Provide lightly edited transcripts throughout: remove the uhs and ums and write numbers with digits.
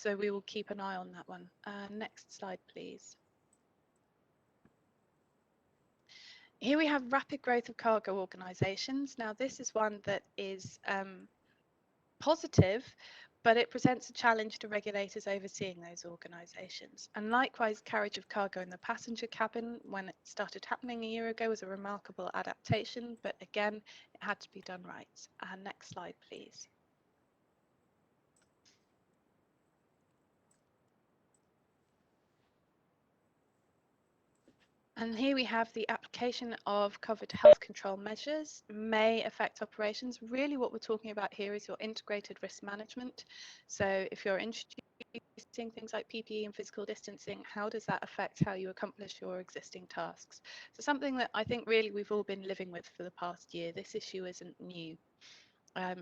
So we will keep an eye on that one. Next slide, please. Here we have rapid growth of cargo organisations. Now this is one that is positive, but it presents a challenge to regulators overseeing those organisations. And likewise, carriage of cargo in the passenger cabin, when it started happening a year ago, was a remarkable adaptation, but again, it had to be done right. Next slide, please. And here we have the application of COVID health control measures may affect operations. Really what we're talking about here is your integrated risk management. So if you're introducing things like PPE and physical distancing, how does that affect how you accomplish your existing tasks? So something that I think really we've all been living with for the past year. This issue isn't new.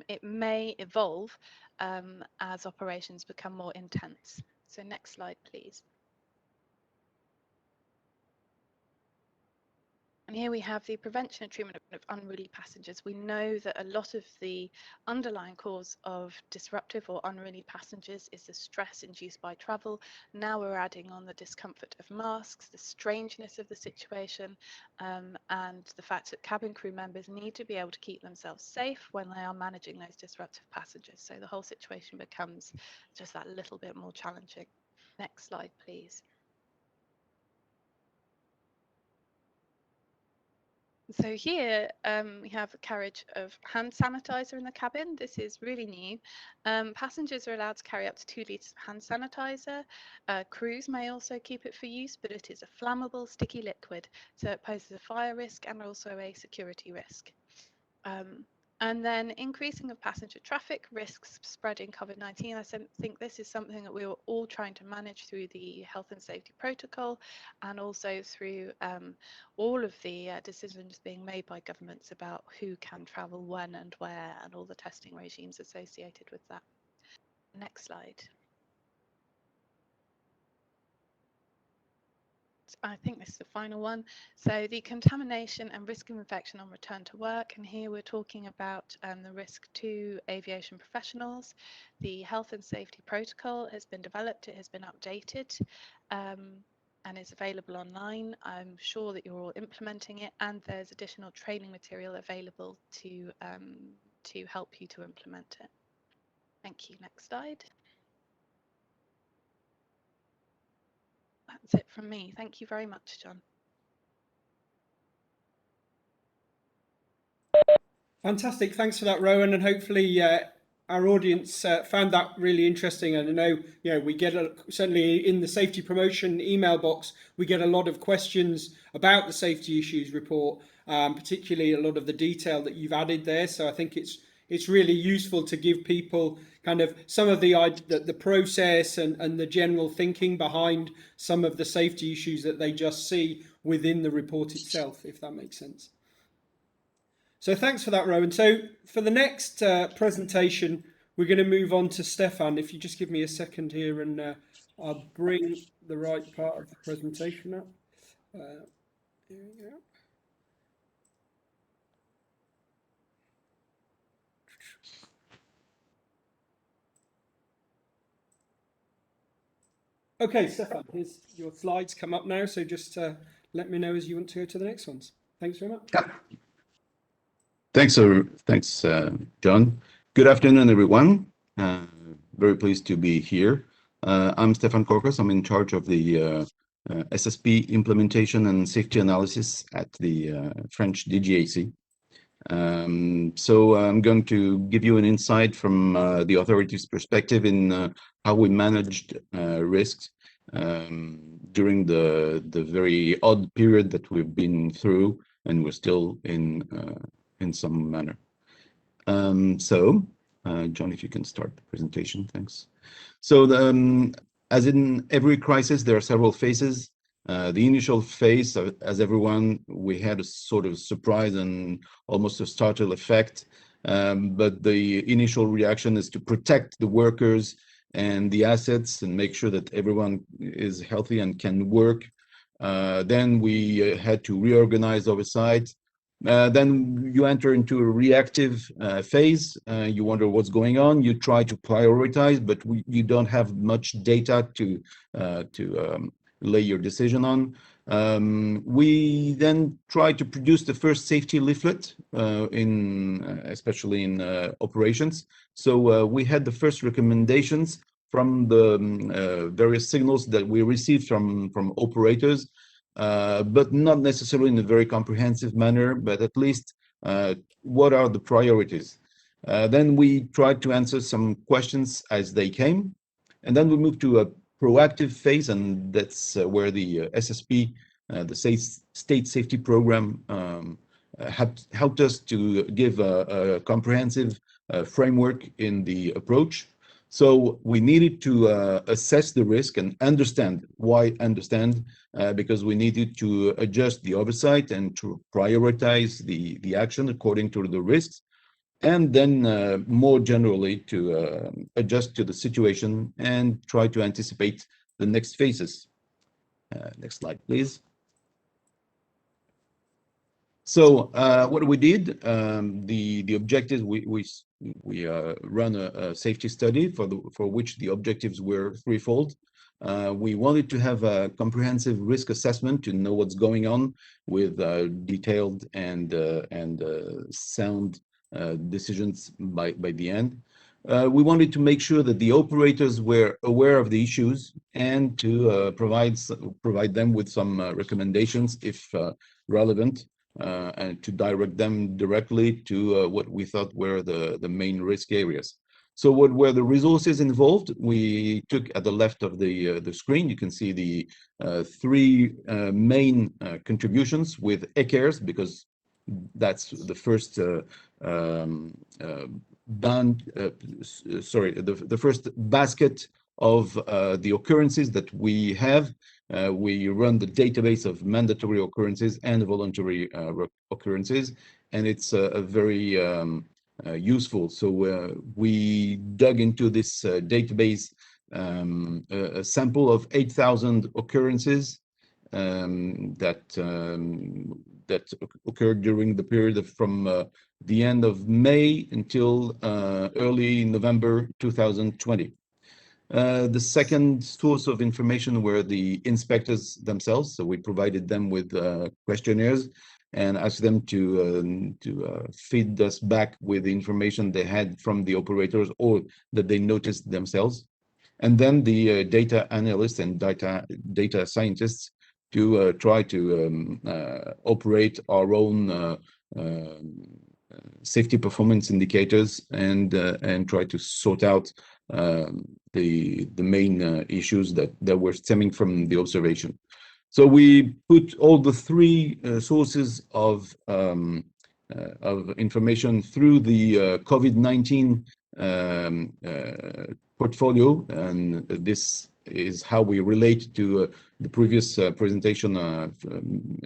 It may evolve as operations become more intense. So next slide, please. And here we have the prevention and treatment of unruly passengers. We know that a lot of the underlying cause of disruptive or unruly passengers is the stress induced by travel. Now we're adding on the discomfort of masks, the strangeness of the situation, and the fact that cabin crew members need to be able to keep themselves safe when they are managing those disruptive passengers. So the whole situation becomes just that little bit more challenging. Next slide, please. So here we have a carriage of hand sanitizer in the cabin. This is really new. Passengers are allowed to carry up to 2 litres of hand sanitizer. Crews may also keep it for use, but it is a flammable, sticky liquid, so it poses a fire risk and also a security risk. And then increasing of passenger traffic risks spreading COVID-19. I think this is something that we were all trying to manage through the health and safety protocol, and also through all of the decisions being made by governments about who can travel when and where, and all the testing regimes associated with that. Next slide. I think this is the final one. So the contamination and risk of infection on return to work, and here we're talking about the risk to aviation professionals. The health and safety protocol has been developed, it has been updated, and is available online. I'm sure that you're all implementing it, and there's additional training material available to help you to implement it. Thank you. Next slide. That's it from me. Thank you very much, John. Fantastic. Thanks for that, Rowan. And hopefully our audience found that really interesting. And I know, we get certainly in the safety promotion email box, we get a lot of questions about the safety issues report, particularly a lot of the detail that you've added there. So I think it's really useful to give people kind of some of the process and the general thinking behind some of the safety issues that they just see within the report itself, if that makes sense. So thanks for that, Rowan. So for the next presentation, we're going to move on to Stefan. If you just give me a second here, and I'll bring the right part of the presentation up. Here we go. Okay, Stefan, here's your slides come up now. So just let me know as you want to go to the next ones. Thanks very much. Yeah. Thanks, John. Good afternoon, everyone. Very pleased to be here. I'm Stefan Korkos. I'm in charge of the SSP implementation and safety analysis at the French DGAC. So I'm going to give you an insight from the authority's perspective in how we managed risks during the very odd period that we've been through, and we're still in some manner. John, if you can start the presentation, thanks. So as in every crisis, there are several phases. The initial phase, as everyone, we had a sort of surprise and almost a startle effect. But the initial reaction is to protect the workers and the assets and make sure that everyone is healthy and can work. Then we had to reorganize our site, Then you enter into a reactive phase. You wonder what's going on. You try to prioritize, but you don't have much data to lay your decision on. We then try to produce the first safety leaflet, especially in operations. So we had the first recommendations from the various signals that we received from operators, but not necessarily in a very comprehensive manner, but at least what are the priorities. Then we tried to answer some questions as they came, and then we moved to a proactive phase, and that's where the SSP, the State Safety Program, helped us to give a comprehensive framework in the approach. So we needed to assess the risk and understand. Why understand? Because we needed to adjust the oversight and to prioritize the action according to the risks, and then more generally to adjust to the situation and try to anticipate the next phases. Next slide, please. So what we did, the objectives, we run a safety study for which the objectives were threefold. We wanted to have a comprehensive risk assessment to know what's going on with detailed and sound decisions by the end. We wanted to make sure that the operators were aware of the issues and to provide them with some recommendations if relevant, and to direct them directly to what we thought were the main risk areas. So what were the resources involved? We took at the left of the screen, you can see the three main contributions with ECARES, because that's the first the first basket of the occurrences that we have. We run the database of mandatory occurrences and voluntary occurrences, and it's a very useful. So we dug into this database a sample of 8,000 occurrences that occurred during the period from the end of May until early November 2020. The second source of information were the inspectors themselves. So we provided them with questionnaires and asked them to feed us back with the information they had from the operators or that they noticed themselves. And then the data analysts and data scientists to try to operate our own safety performance indicators and try to sort out the main issues that were stemming from the observation. So we put all the three sources of information through the COVID-19 portfolio, and this is how we relate to the previous presentation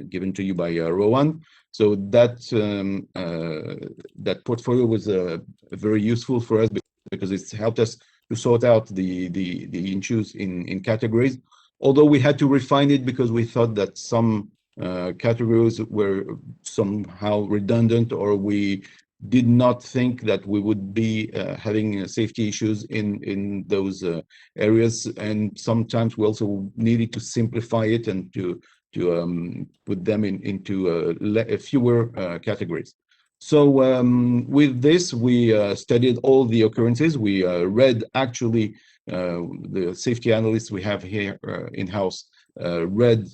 given to you by Rowan. So that that portfolio was very useful for us because it's helped us to sort out the issues in categories. Although we had to refine it because we thought that some categories were somehow redundant, or we did not think that we would be having safety issues in those areas, and sometimes we also needed to simplify it and to put them into fewer categories. So with this, we studied all the occurrences. We read actually the safety analysts we have here in-house read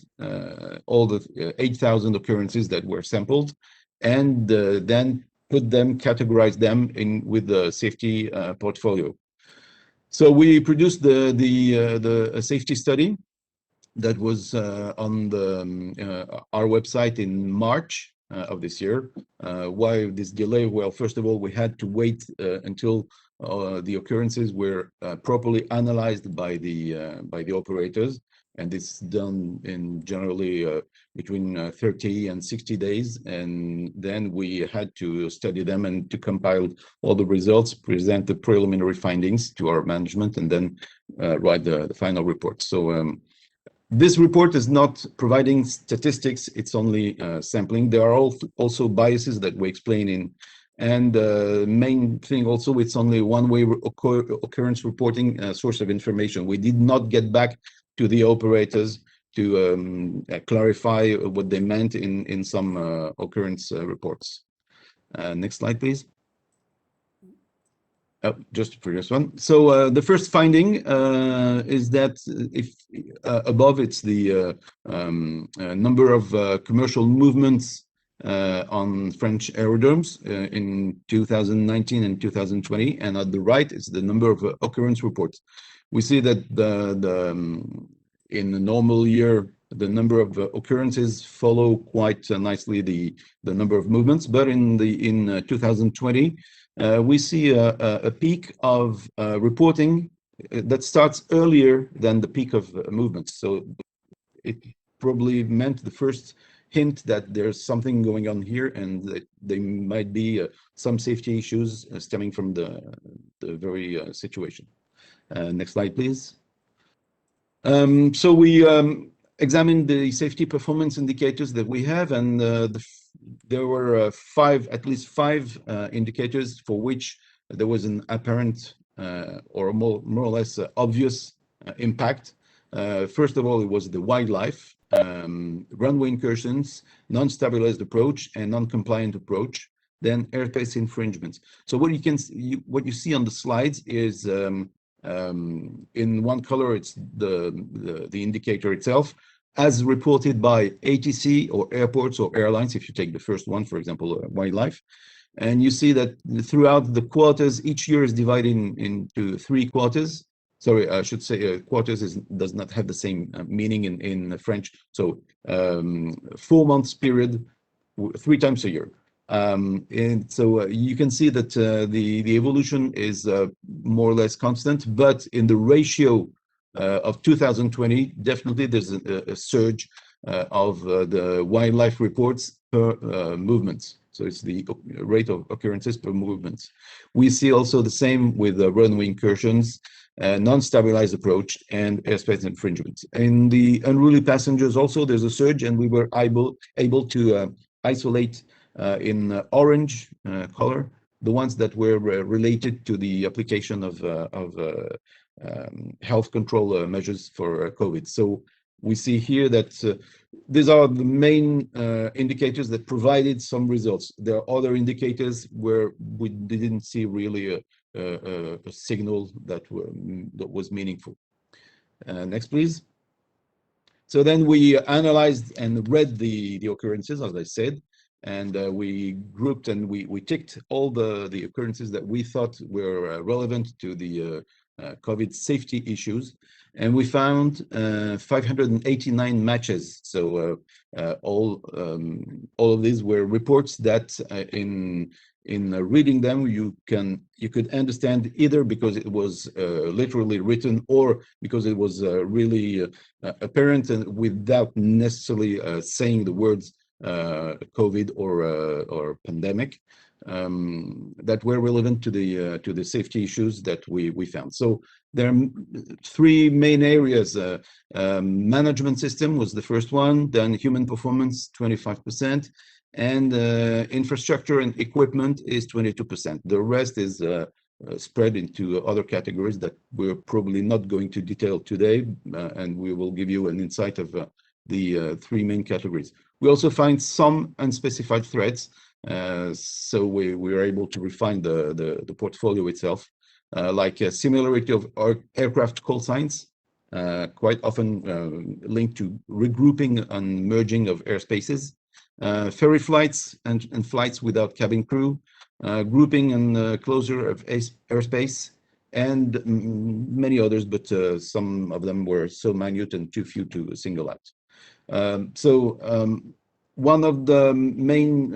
all the 8,000 occurrences that were sampled, and then put them, categorize them in with the safety portfolio. So we produced the safety study that was on our website in March of this year. Why this delay? Well, first of all, we had to wait until the occurrences were properly analyzed by the operators, and it's done in generally between 30 and 60 days. And then we had to study them and to compile all the results, present the preliminary findings to our management, and then write the final report. So This report is not providing statistics, it's only sampling. There are also biases that we explain in. And main thing also, it's only one-way occurrence reporting source of information. We did not get back to the operators to clarify what they meant in some occurrence reports. Next slide, please. Oh, just the previous one. So the first finding is that if above it's the number of commercial movements on French aerodromes in 2019 and 2020, and at the right is the number of occurrence reports. We see that in a normal year, the number of occurrences follow quite nicely the number of movements, but in 2020. We see a peak of reporting that starts earlier than the peak of movements. So it probably meant the first hint that there's something going on here and that there might be some safety issues stemming from the very situation. Next slide, please. So we examined the safety performance indicators that we have, and there were at least five indicators for which there was an apparent or more or less obvious impact. First of all, it was the wildlife, runway incursions, non-stabilized approach, and non-compliant approach. Then airspace infringements. So what you see on the slides is in one color, it's the indicator itself, as reported by ATC or airports or airlines, if you take the first one, for example, wildlife. And you see that throughout the quarters, each year is divided into 3 quarters. Sorry, I should say quarters does not have the same meaning in French. So 4 months period, 3 times a year. And so you can see that the evolution is more or less constant, but in the ratio of 2020, definitely there's a surge of the wildlife reports per movements. So it's the rate of occurrences per movements. We see also the same with runway incursions, non-stabilized approach, and airspace infringements. In the unruly passengers also, there's a surge, and we were able to isolate in orange color the ones that were related to the application of health control measures for COVID. So we see here that these are the main indicators that provided some results. There are other indicators where we didn't see really a signal that was meaningful. Next, please. So then we analyzed and read the occurrences, as I said, and we grouped and we ticked all the occurrences that we thought were relevant to the COVID safety issues, and we found 589 matches. So all of these were reports that in reading them you could understand either because it was literally written or because it was really apparent and without necessarily saying the words COVID or pandemic, that were relevant to the safety issues that we found. So there are 3 main areas. Management system was the first one, then human performance 25%, and infrastructure and equipment is 22%. The rest is spread into other categories that we're probably not going to detail today, and we will give you an insight of the 3 main categories. We also find some unspecified threats, so we were able to refine the portfolio itself, like a similarity of aircraft call signs, quite often linked to regrouping and merging of airspaces, ferry flights and flights without cabin crew, grouping and closure of airspace, and many others, but some of them were so minute and too few to single out. So one of the main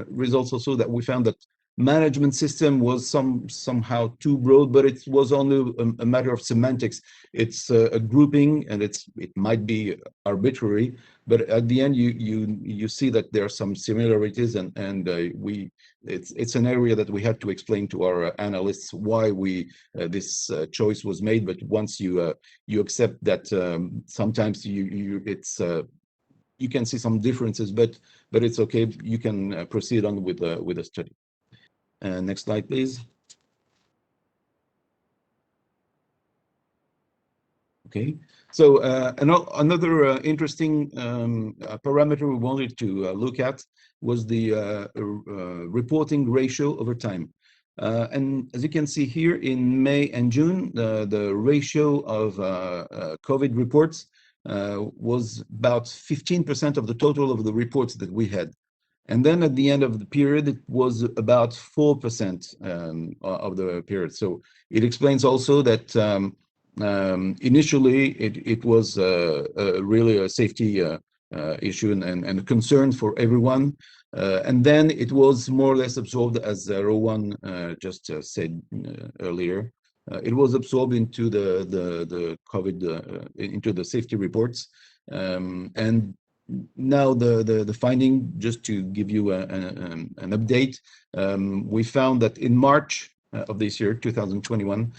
results also that we found that management system was somehow too broad, but it was only a matter of semantics. It's a grouping, and it might be arbitrary, but at the end you see that there are some similarities, and it's an area that we had to explain to our analysts why this choice was made. But once you accept that, sometimes you can see some differences, but it's okay. You can proceed on with the study. Next slide, please. Okay, so another interesting parameter we wanted to look at was the reporting ratio over time. And as you can see here, in May and June, the ratio of COVID reports was about 15% of the total of the reports that we had. And then at the end of the period, it was about 4% of the period. So it explains also that initially it was really a safety issue and a concern for everyone. And then it was more or less absorbed, as Rowan just said earlier. It was absorbed into the COVID, into the safety reports. And now the finding, just to give you an update, we found that in March of this year, 2021,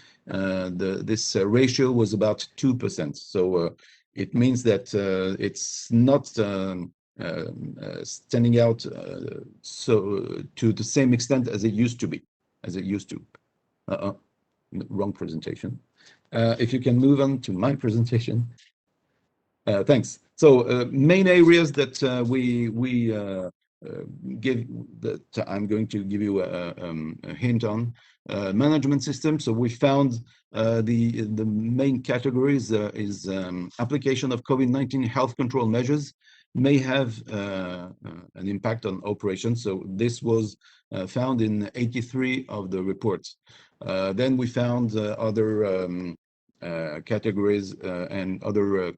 this ratio was about 2%. So it means that it's not standing out so to the same extent as it used to be, Wrong presentation. If you can move on to my presentation. Thanks. So main areas that I'm going to give you a hint on. Management system. So we found the main categories is application of COVID-19 health control measures may have an impact on operations. So this was found in 83 of the reports. Then we found other categories and other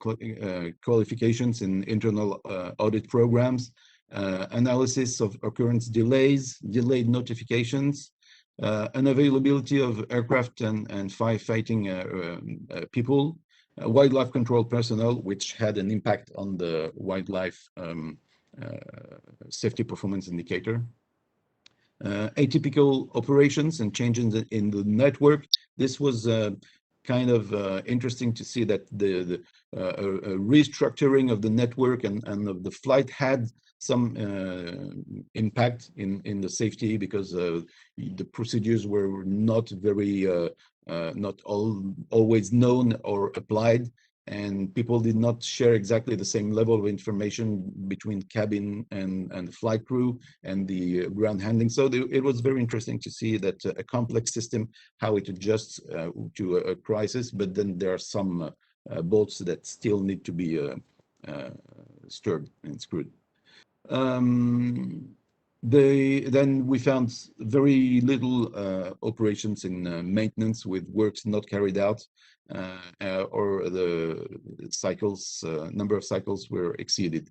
qualifications in internal audit programs, analysis of occurrence delays, delayed notifications, unavailability of aircraft and firefighting people, wildlife control personnel, which had an impact on the wildlife safety performance indicator. Atypical operations and changes in the network. This was kind of interesting to see that the restructuring of the network and of the flight had some impact in the safety, because the procedures were not very not always known or applied, and people did not share exactly the same level of information between cabin and flight crew and the ground handling. So it was very interesting to see that a complex system, how it adjusts to a crisis, but then there are some bolts that still need to be stirred and screwed. Then we found very little operations in maintenance, with works not carried out, or the cycles, number of cycles were exceeded.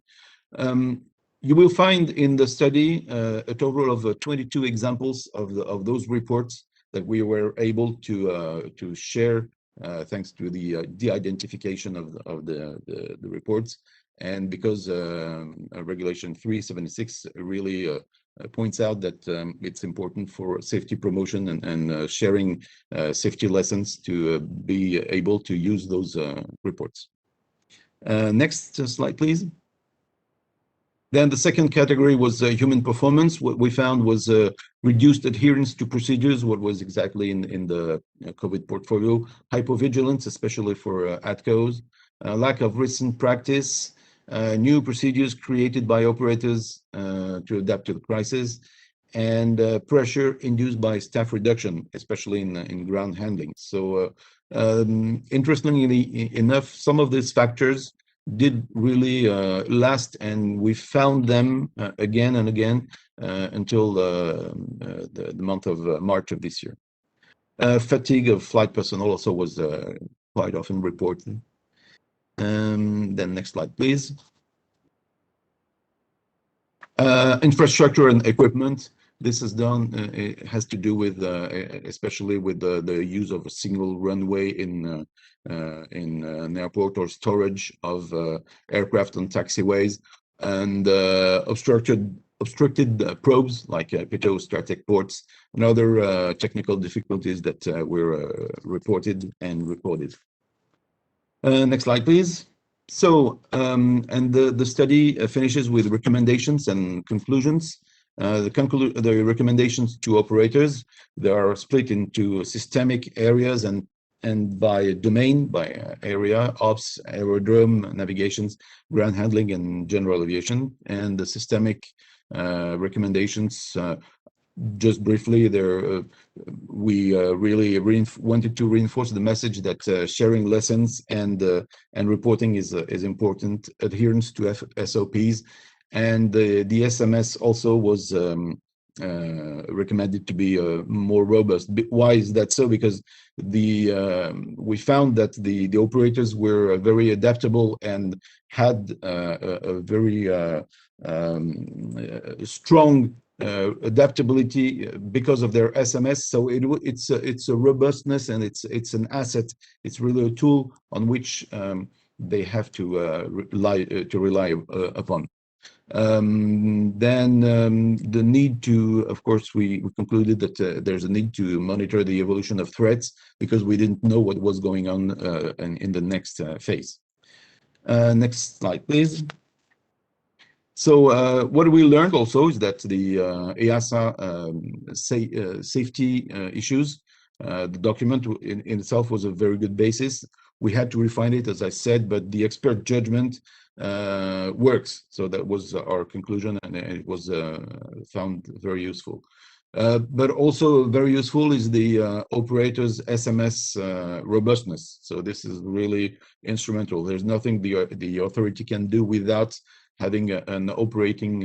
You will find in the study a total of 22 examples of those reports that we were able to share thanks to the de-identification of the reports. And because Regulation 376 really points out that it's important for safety promotion and sharing safety lessons to be able to use those reports. Next slide, please. Then the second category was human performance. What we found was reduced adherence to procedures, what was exactly in the COVID portfolio, hypovigilance, especially for ATCOs, lack of recent practice, new procedures created by operators to adapt to the crisis, and pressure induced by staff reduction, especially in ground handling. So interestingly enough, some of these factors did really last, and we found them again and again until the month of March of this year. Fatigue of flight personnel also was quite often reported. Then next slide, please. Infrastructure and equipment. This is done. It has to do with especially with the use of a single runway in an airport, or storage of aircraft on taxiways, and obstructed probes like pitot-static ports, and other technical difficulties that were reported and recorded. Next slide, please. So, and the study finishes with recommendations and conclusions. The recommendations to operators, they are split into systemic areas and by domain, by area, ops, aerodrome, navigations, ground handling, and general aviation. And the systemic recommendations, just briefly, there we really wanted to reinforce the message that sharing lessons and reporting is important. Adherence to SOPs, and the SMS also was recommended to be more robust. Why is that so? Because we found that the operators were very adaptable and had a very strong adaptability because of their SMS. So it's a robustness, and it's an asset. It's really a tool on which they have to rely upon. Then the need to, of course, we concluded that there's a need to monitor the evolution of threats, because we didn't know what was going on in the next phase. Next slide, please. So what we learned also is that the EASA safety issues, the document in itself was a very good basis. We had to refine it, as I said, but the expert judgment works. So that was our conclusion, and it was found very useful. But also very useful is the operator's SMS robustness. So this is really instrumental. There's nothing the authority can do without having an operating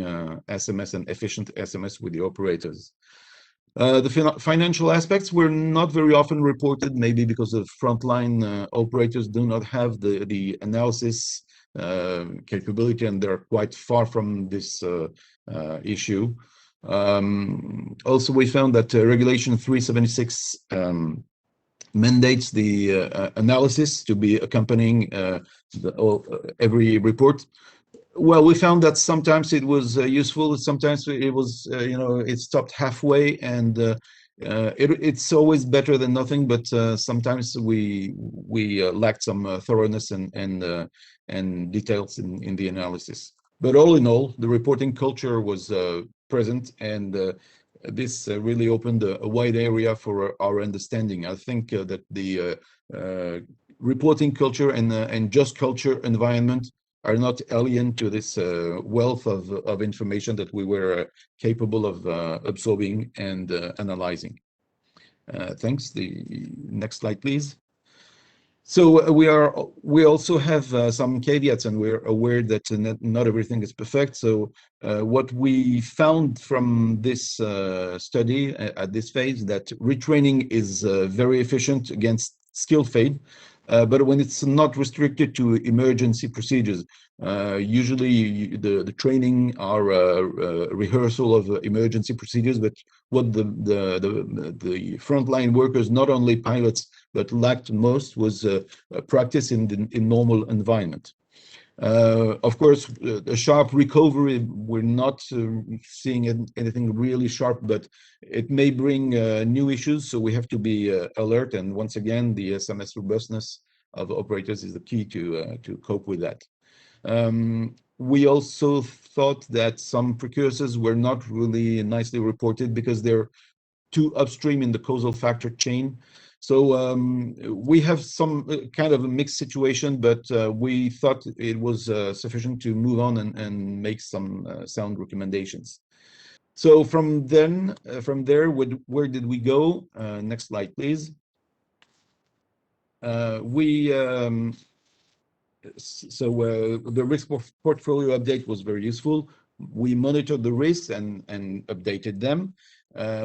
SMS and efficient SMS with the operators. The financial aspects were not very often reported, maybe because the frontline operators do not have the analysis capability, and they're quite far from this issue. Also, we found that Regulation 376 mandates the analysis to be accompanying every report. Well, we found that sometimes it was useful, sometimes it was, it stopped halfway, and it's always better than nothing, but sometimes we lacked some thoroughness and details in the analysis. But all in all, the reporting culture was present, and this really opened a wide area for our understanding. I think that the reporting culture and just culture environment are not alien to this wealth of information that we were capable of absorbing and analyzing. Thanks. The next slide, please. So we also have some caveats, and we're aware that not everything is perfect. So what we found from this study at this phase, that retraining is very efficient against skill fade. But when it's not restricted to emergency procedures, usually the training are a rehearsal of emergency procedures. But what the frontline workers, not only pilots, but lacked most was practice in normal environment. Of course, a sharp recovery, we're not seeing anything really sharp, but it may bring new issues, so we have to be alert. And once again, the SMS robustness of operators is the key to cope with that. We also thought that some precursors were not really nicely reported because they're too upstream in the causal factor chain. So we have some kind of a mixed situation, but we thought it was sufficient to move on and make some sound recommendations. So from there, where did we go? Next slide, please. The risk portfolio update was very useful. We monitored the risks and updated them.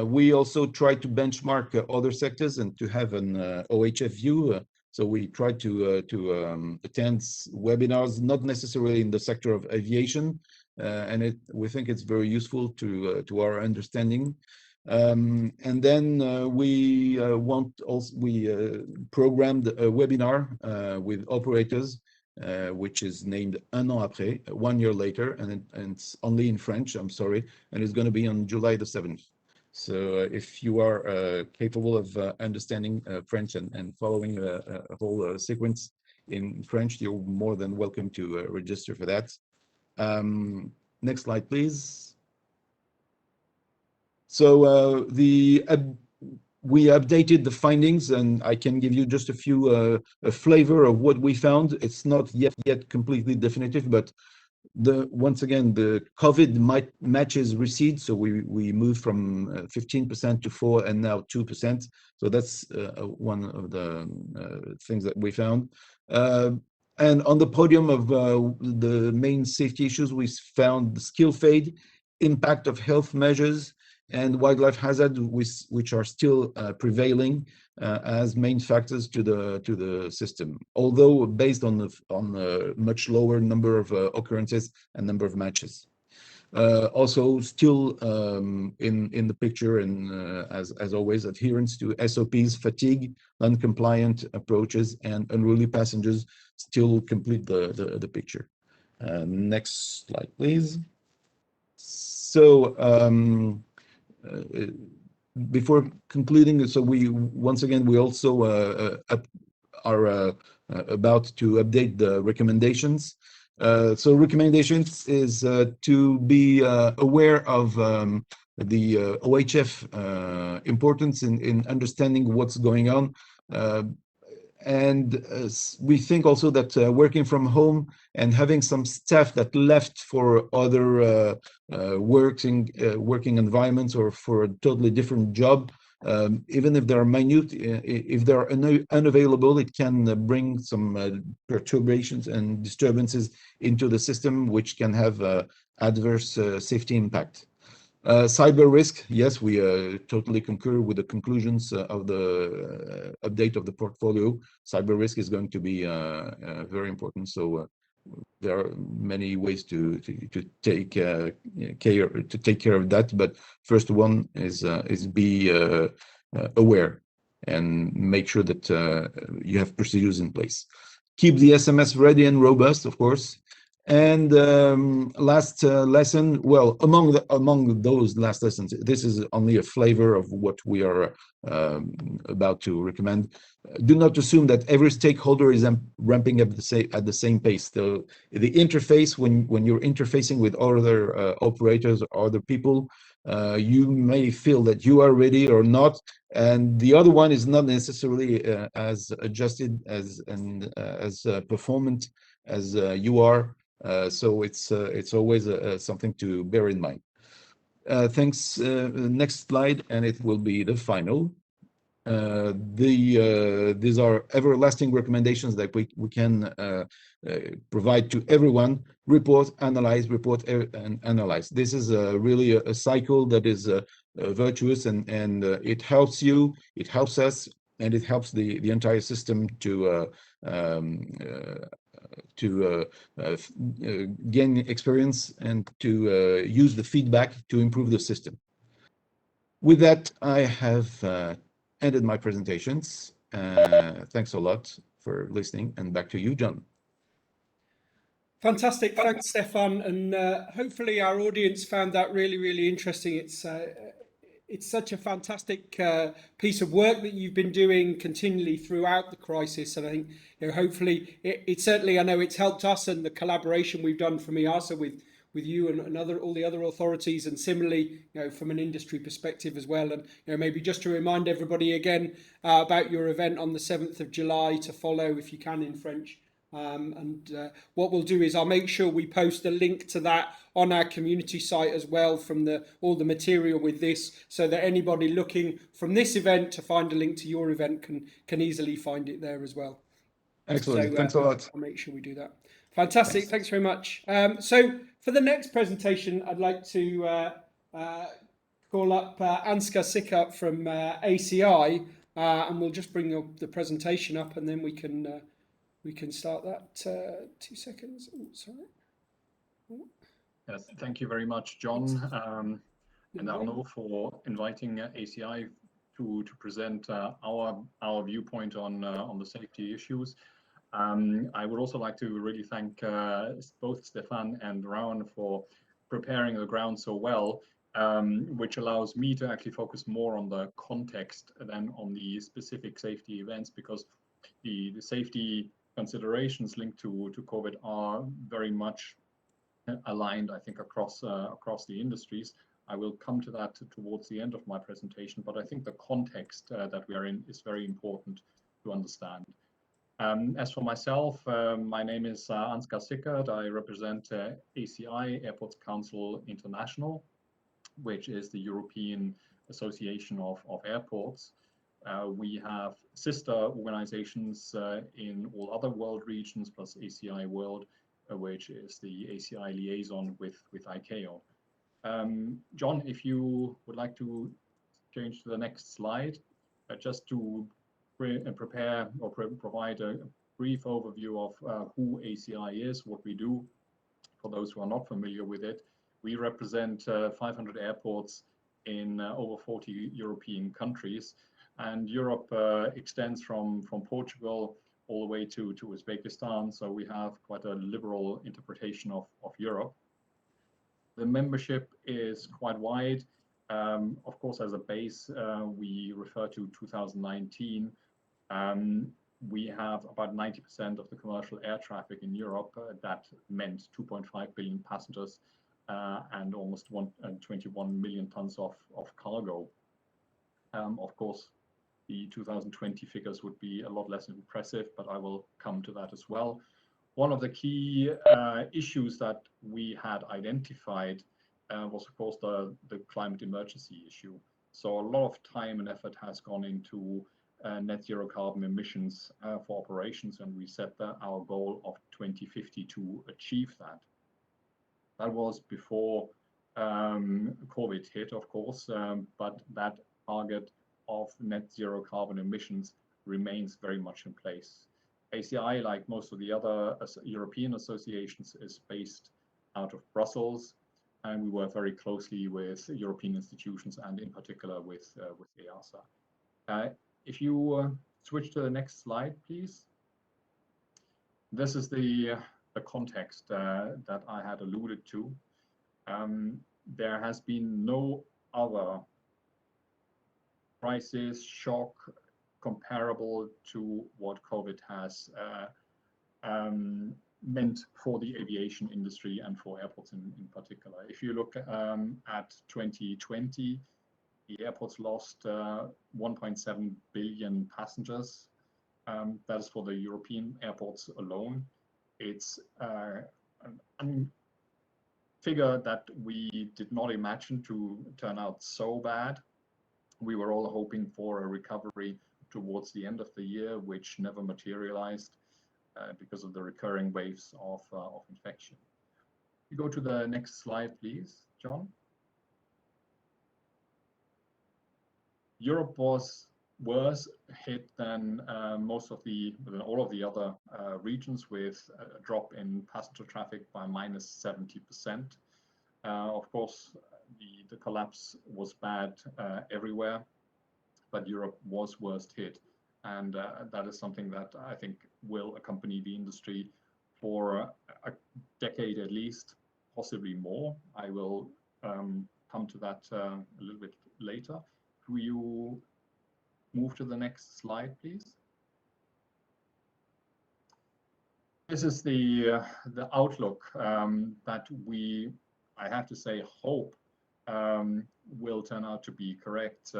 We also tried to benchmark other sectors and to have an OHF view. So we tried to attend webinars, not necessarily in the sector of aviation, and we think it's very useful to our understanding. And then we programmed a webinar with operators, which is named Un an après, 1 year later, and it's only in French, I'm sorry, and it's going to be on July the 7th. So if you are capable of understanding French and following a whole sequence in French, you're more than welcome to register for that. Next slide, please. So we updated the findings, and I can give you just a flavor of what we found. It's not yet completely definitive, but once again, the COVID matches recede, so we moved from 15% to 4% and now 2%. So that's one of the things that we found. And on the podium of the main safety issues, we found the skill fade, impact of health measures, and wildlife hazard, which are still prevailing as main factors to the system, although based on a much lower number of occurrences and number of matches. Also, still in the picture, and as always, adherence to SOPs, fatigue, non-compliant approaches, and unruly passengers still complete the picture. Next slide, please. So before concluding, so we also are about to update the recommendations. So recommendations is to be aware of the OHF importance in understanding what's going on. And we think also that working from home and having some staff that left for other working environments or for a totally different job, even if they're minute, if they're unavailable, it can bring some perturbations and disturbances into the system, which can have adverse safety impact. Cyber risk, yes, we totally concur with the conclusions of the update of the portfolio. Cyber risk is going to be very important. So there are many ways to take care of that. But first one is be aware and make sure that you have procedures in place. Keep the SMS ready and robust, of course. And last lesson, well, among those last lessons, this is only a flavor of what we are about to recommend. Do not assume that every stakeholder is ramping up at the same pace. The interface, when you're interfacing with other operators or other people, you may feel that you are ready or not, and the other one is not necessarily as adjusted as performant as you are. So it's always something to bear in mind. Thanks. Next slide, and it will be the final. These are everlasting recommendations that we can provide to everyone. Report, analyze, and analyze. This is really a cycle that is virtuous, and it helps you, it helps us, and it helps the entire system to gain experience and to use the feedback to improve the system. With that, I have ended my presentations. Thanks a lot for listening, and back to you, John. Fantastic. Thanks, Stefan. And hopefully our audience found that really, really interesting. It's such a fantastic piece of work that you've been doing continually throughout the crisis. And I think, hopefully it certainly, I know it's helped us, and the collaboration we've done from EASA with you and all the other authorities, and similarly, from an industry perspective as well. And maybe just to remind everybody again about your event on the 7th of July to follow, if you can, in French. What we'll do is I'll make sure we post a link to that on our community site as well, from all the material with this, so that anybody looking from this event to find a link to your event can easily find it there as well. Excellent. So, thanks a lot. I'll make sure we do that. Fantastic. Thanks very much. So for the next presentation, I'd like to call up Ansgar Sickert from ACI, and we'll just bring the presentation up, and then we can start that. 2 seconds. Oh, sorry. Oh. Yes, thank you very much, John and Arno, for inviting ACI to present our viewpoint on the safety issues. I would also like to really thank both Stefan and Rowan for preparing the ground so well, which allows me to actually focus more on the context than on the specific safety events, because the safety considerations linked to COVID are very much aligned, I think, across the industries. I will come to that towards the end of my presentation, but I think the context that we are in is very important to understand. As for myself, my name is Ansgar Sickert. I represent ACI, Airports Council International, which is the European Association of Airports. We have sister organizations in all other world regions, plus ACI World, which is the ACI liaison with ICAO. John, if you would like to change to the next slide, just to prepare or provide a brief overview of who ACI is, what we do, for those who are not familiar with it. We represent 500 airports in over 40 European countries, and Europe extends from Portugal all the way to Uzbekistan, so we have quite a liberal interpretation of Europe. The membership is quite wide. Of course, as a base, we refer to 2019. We have about 90% of the commercial air traffic in Europe. That meant 2.5 billion passengers and almost 21 million tons of cargo. Of course, the 2020 figures would be a lot less impressive, but I will come to that as well. One of the key issues that we had identified was, of course, the climate emergency issue. So a lot of time and effort has gone into net zero carbon emissions for operations, and we set our goal of 2050 to achieve that. That was before COVID hit, of course, but that target of net zero carbon emissions remains very much in place. ACI, like most of the other European associations, is based out of Brussels, and we work very closely with European institutions and in particular with EASA. If you switch to the next slide, please. This is the context that I had alluded to. There has been no other crisis, shock, comparable to what COVID has meant for the aviation industry and for airports in particular. If you look at 2020, the airports lost 1.7 billion passengers. That is for the European airports alone. It's a figure that we did not imagine to turn out so bad. We were all hoping for a recovery towards the end of the year, which never materialized because of the recurring waves of infection. You go to the next slide, please, John. Europe was worse hit than all of the other regions, with a drop in passenger traffic by -70%. Of course, the collapse was bad everywhere, but Europe was worst hit, and that is something that I think will accompany the industry for a decade at least, possibly more. I will come to that a little bit later. Will you move to the next slide, please? This is the outlook that I have to say, hope will turn out to be correct.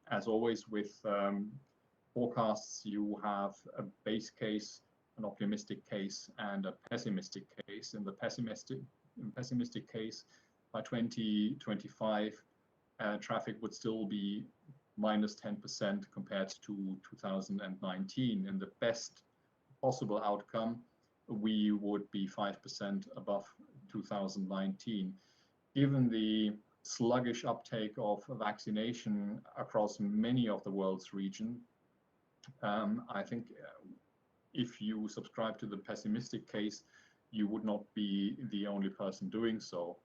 As always with forecasts, you have a base case, an optimistic case, and a pessimistic case. In the pessimistic case, by 2025, traffic would still be -10% compared to 2019. In the best possible outcome, we would be 5% above 2019. Given the sluggish uptake of vaccination across many of the world's region, I think if you subscribe to the pessimistic case, you would not be the only person doing so.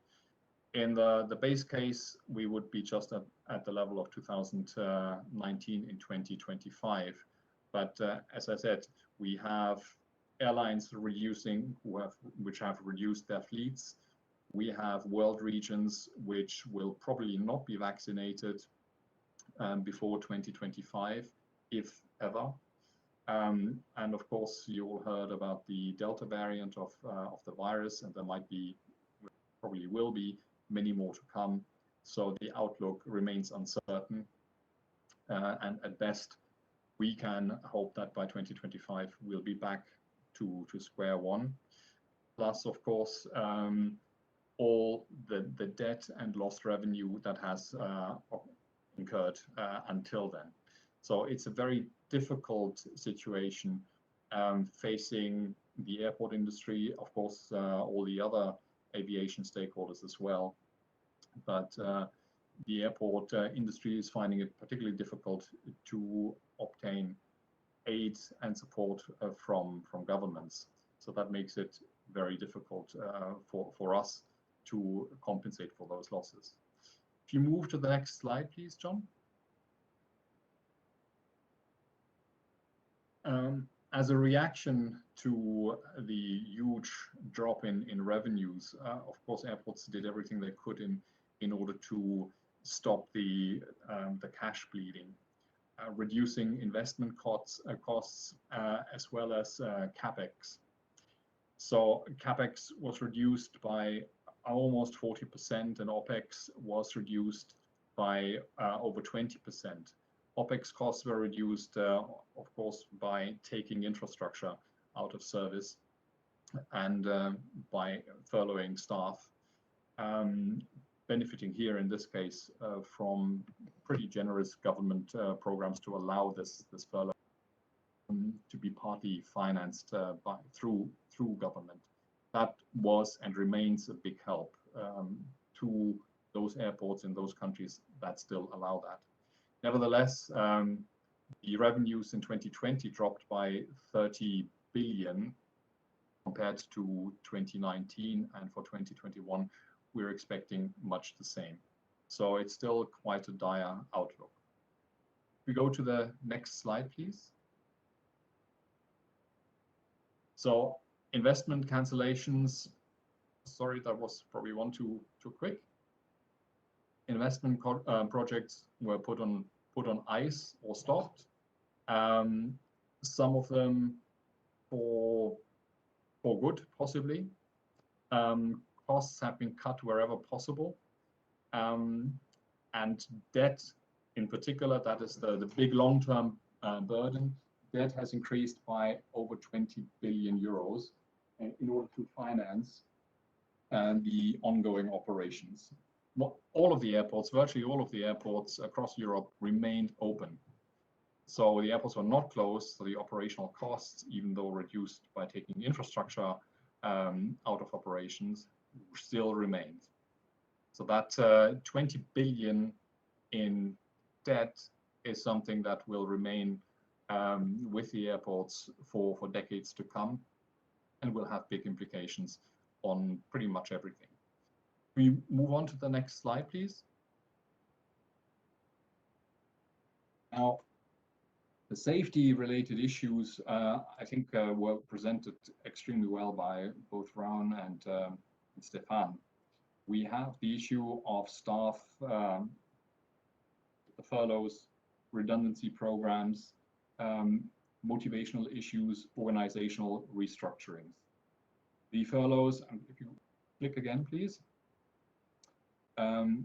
In the base case, we would be just at the level of 2019 in 2025. But as I said, we have airlines which have reduced their fleets. We have world regions which will probably not be vaccinated before 2025, if ever. And of course, you all heard about the Delta variant of the virus, and there probably will be many more to come. So the outlook remains uncertain. And at best, we can hope that by 2025, we'll be back to square one. Plus, of course, all the debt and lost revenue that has incurred until then. So it's a very difficult situation facing the airport industry, of course, all the other aviation stakeholders as well. But the airport industry is finding it particularly difficult to obtain aid and support from governments. So that makes it very difficult for us to compensate for those losses. If you move to the next slide, please, John. As a reaction to the huge drop in revenues, of course, airports did everything they could in order to stop the cash bleeding, reducing investment costs as well as CapEx. So CapEx was reduced by almost 40%, and OpEx was reduced by over 20%. OpEx costs were reduced, of course, by taking infrastructure out of service and by furloughing staff, benefiting here in this case from pretty generous government programs to allow this furlough to be partly financed through government. That was and remains a big help to those airports in those countries that still allow that. Nevertheless, the revenues in 2020 dropped by 30 billion compared to 2019, and for 2021, we're expecting much the same. So it's still quite a dire outlook. If we go to the next slide, please. So investment cancellations, sorry, that was probably one too quick. Investment projects were put on ice or stopped. Some of them for good, possibly. Costs have been cut wherever possible. And debt, in particular, that is the big long-term burden. Debt has increased by over 20 billion euros in order to finance the ongoing operations. All of the airports, virtually all of the airports across Europe remained open. So the airports were not closed, so the operational costs, even though reduced by taking infrastructure out of operations, still remained. So that 20 billion in debt is something that will remain with the airports for decades to come, and will have big implications on pretty much everything. We move on to the next slide, please. Now, the safety-related issues, I think, were presented extremely well by both Raun and Stefan. We have the issue of staff, the furloughs, redundancy programs, motivational issues, organizational restructurings. The furloughs, and if you click again, please. I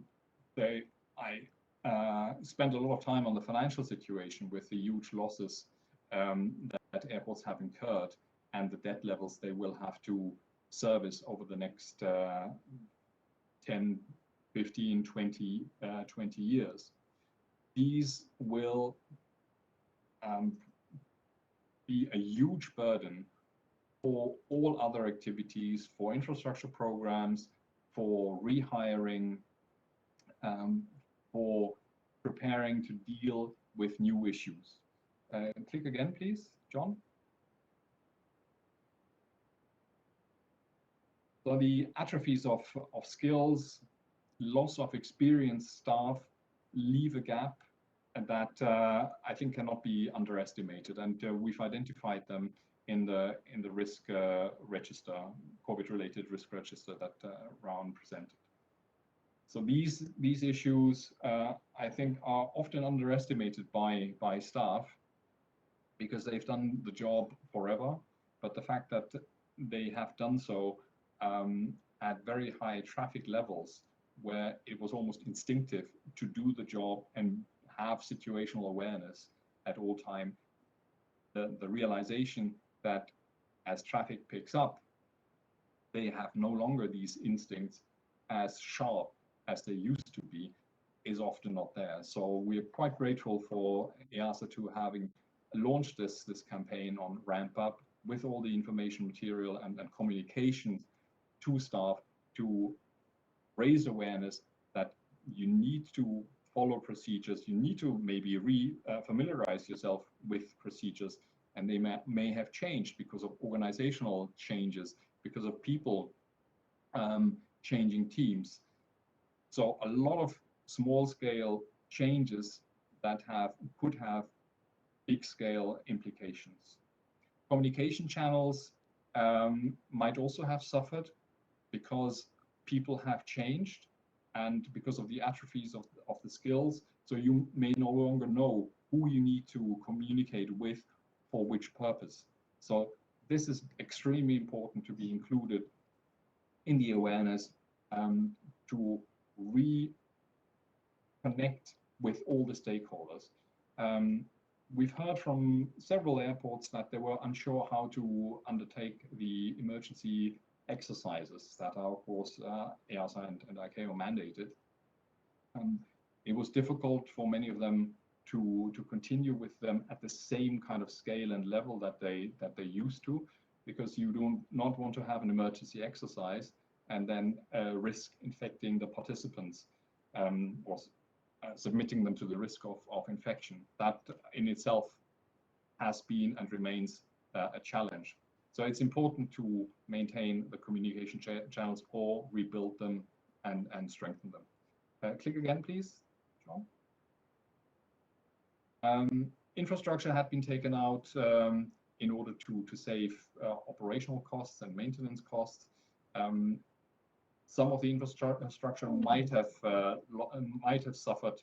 spent a lot of time on the financial situation with the huge losses that airports have incurred and the debt levels they will have to service over the next 10, 15, 20 years. These will be a huge burden for all other activities, for infrastructure programs, for rehiring, for preparing to deal with new issues. Click again, please, John. So the atrophies of skills, loss of experienced staff leave a gap that I think cannot be underestimated, and we've identified them in the risk register, COVID-related risk register that Raun presented. So these issues I think are often underestimated by staff because they've done the job forever, but the fact that they have done so at very high traffic levels, where it was almost instinctive to do the job and have situational awareness at all time, the realization that as traffic picks up, they have no longer these instincts as sharp as they used to be, is often not there. So we're quite grateful for EASA to having launched this campaign on Ramp Up with all the information material and communication to staff to raise awareness that you need to follow procedures, you need to maybe familiarize yourself with procedures, and they may have changed because of organizational changes, because of people changing teams. So a lot of small-scale changes that could have big-scale implications. Communication channels might also have suffered because people have changed and because of the atrophies of the skills. So you may no longer know who you need to communicate with for which purpose. So this is extremely important to be included in the awareness to reconnect with all the stakeholders. We've heard from several airports that they were unsure how to undertake the emergency exercises that are, of course, EASA and ICAO mandated. It was difficult for many of them to continue with them at the same kind of scale and level that they used to, because you do not want to have an emergency exercise and then risk infecting the participants or submitting them to the risk of infection. That in itself has been and remains a challenge. So it's important to maintain the communication channels or rebuild them and strengthen them. Click again, please, John. Infrastructure had been taken out in order to save operational costs and maintenance costs. Some of the infrastructure might have suffered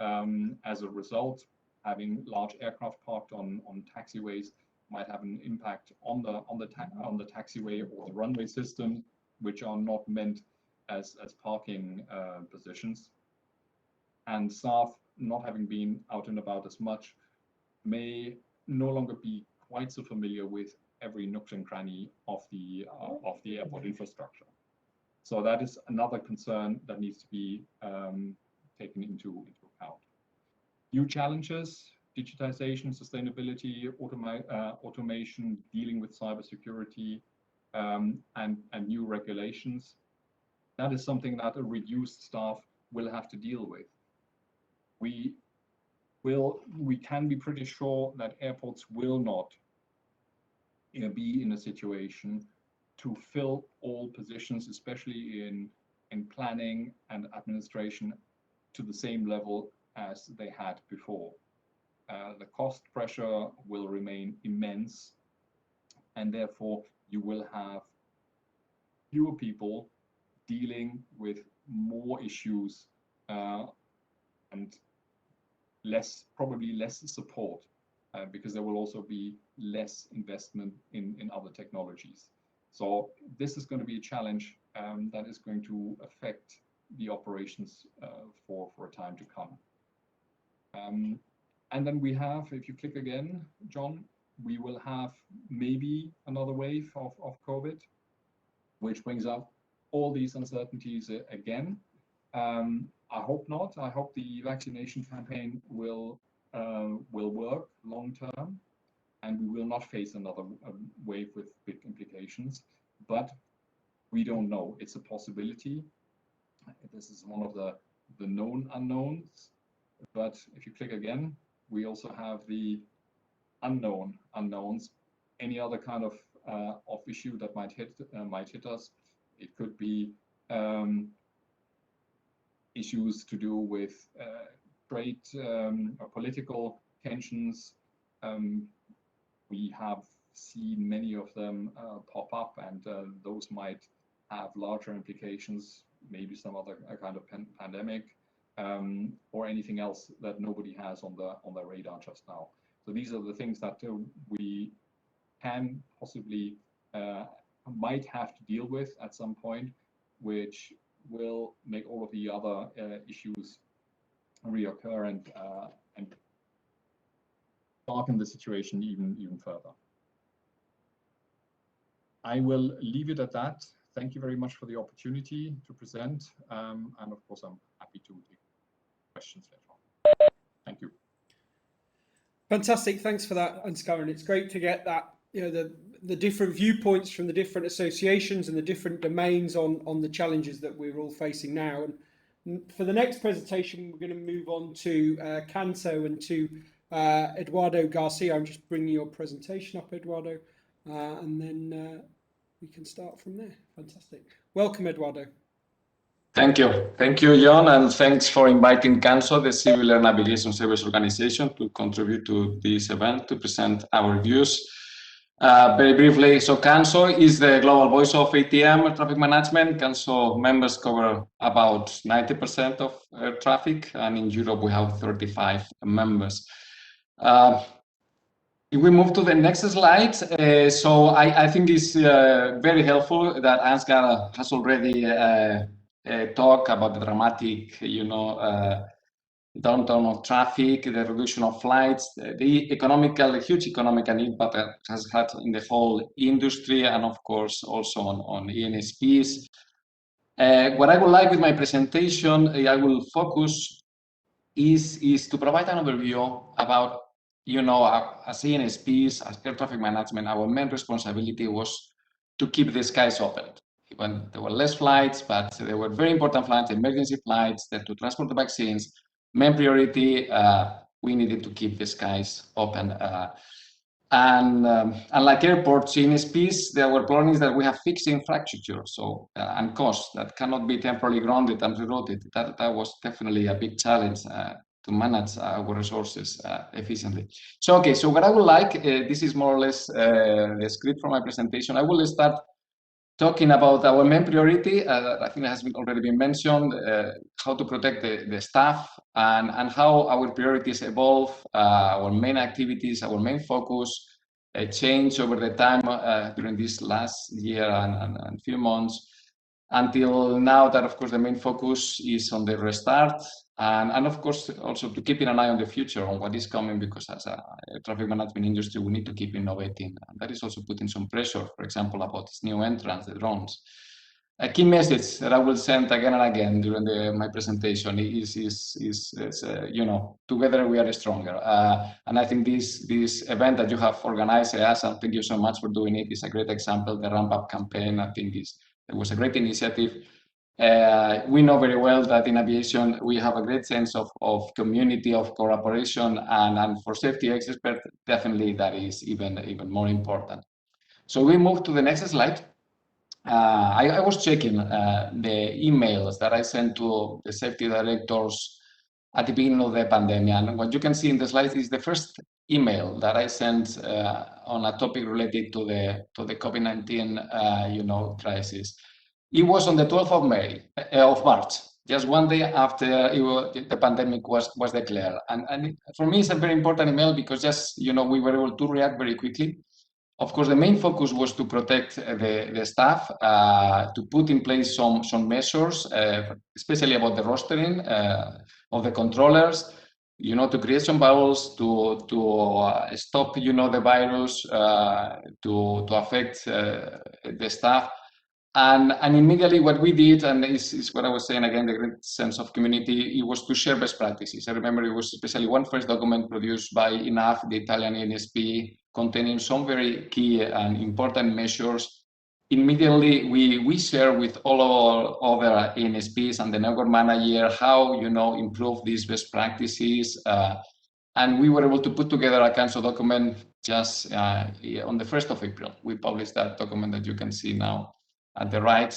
as a result. Having large aircraft parked on taxiways might have an impact on the taxiway or the runway system, which are not meant as parking positions. And staff not having been out and about as much may no longer be quite so familiar with every nook and cranny of the airport infrastructure. So that is another concern that needs to be taken into account. New challenges: digitization, sustainability, automation, dealing with cybersecurity, and new regulations. That is something that a reduced staff will have to deal with. We can be pretty sure that airports will not be in a situation to fill all positions, especially in planning and administration, to the same level as they had before. The cost pressure will remain immense, and therefore you will have fewer people dealing with more issues and probably less support, because there will also be less investment in other technologies. So this is going to be a challenge that is going to affect the operations for a time to come. And then we have, if you click again, John, we will have maybe another wave of COVID, which brings up all these uncertainties again. I hope not. I hope the vaccination campaign will work long term, and we will not face another wave with big implications. But we don't know. It's a possibility. This is one of the known unknowns. But if you click again, we also have the unknowns. Any other kind of issue that might hit us. It could be issues to do with trade or political tensions. We have seen many of them pop up, and those might have larger implications, maybe some other kind of pandemic, or anything else that nobody has on the radar just now. So these are the things that we can possibly might have to deal with at some point, which will make all of the other issues reoccur and darken the situation even further. I will leave it at that. Thank you very much for the opportunity to present, and of course I'm happy to take questions later on. Thank you. Fantastic, thanks for that, Ansgar. It's great to get that, the different viewpoints from the different associations and the different domains on the challenges that we're all facing now. And for the next presentation, we're going to move on to Canso and to Eduardo Garcia. I'm just bringing your presentation up, Eduardo, and then we can start from there. Fantastic. Welcome, Eduardo. Thank you, John, and thanks for inviting Canso, the Civil Air Navigation Service Organization, to contribute to this event to present our views. Very briefly, so Canso is the global voice of ATM traffic management. Canso members cover about 90% of air traffic, and in Europe we have 35 members. If we move to the next slide, so I think it's very helpful that Ansgar has already talked about the dramatic, downturn of traffic, the reduction of flights, the huge economical impact it has had in the whole industry, and of course also on ENSPs. What I would like with my presentation, I will focus is to provide an overview about, as ENSPs, as air traffic management, our main responsibility was to keep the skies open. When there were less flights, but there were very important flights, emergency flights, then to transport the vaccines. Main priority, we needed to keep the skies open. And unlike airports, ENSPs, there were problems that we have fixed infrastructure, and costs that cannot be temporarily grounded and rerouted. That was definitely a big challenge to manage our resources efficiently. So what I would like, this is more or less the script for my presentation. I will start talking about our main priority. I think it has already been mentioned, how to protect the staff and how our priorities evolve, our main activities, our main focus change over the time during this last year and few months, until now that, of course, the main focus is on the restart and of course, also to keeping an eye on the future, on what is coming, because as a traffic management industry, we need to keep innovating. And that is also putting some pressure, for example, about this new entrants, the drones. A key message that I will send again and again during my presentation is together we are stronger. And I think this event that you have organized, EASA, thank you so much for doing it, is a great example. The Ramp-up campaign, I think it was a great initiative. We know very well that in aviation we have a great sense of community, of cooperation, and for safety experts, definitely that is even more important. So we move to the next slide. I was checking the emails that I sent to the safety directors at the beginning of the pandemic, and what you can see in the slide is the first email that I sent on a topic related to the COVID-19 crisis. It was on the 12th of March, just one day after the pandemic was declared. And for me, it's a very important email because just, we were able to react very quickly. Of course, the main focus was to protect the staff, to put in place some measures, especially about the rostering of the controllers, to create some bubbles, to stop, the virus, to affect the staff. And immediately what we did, and is what I was saying again, the great sense of community, it was to share best practices. I remember it was especially one first document produced by INAF, the Italian ENSP, containing some very key and important measures. Immediately we share with all our other ENSPs and the network manager how, improve these best practices. And we were able to put together a Canso document just on the 1st of April. We published that document that you can see now. at the right.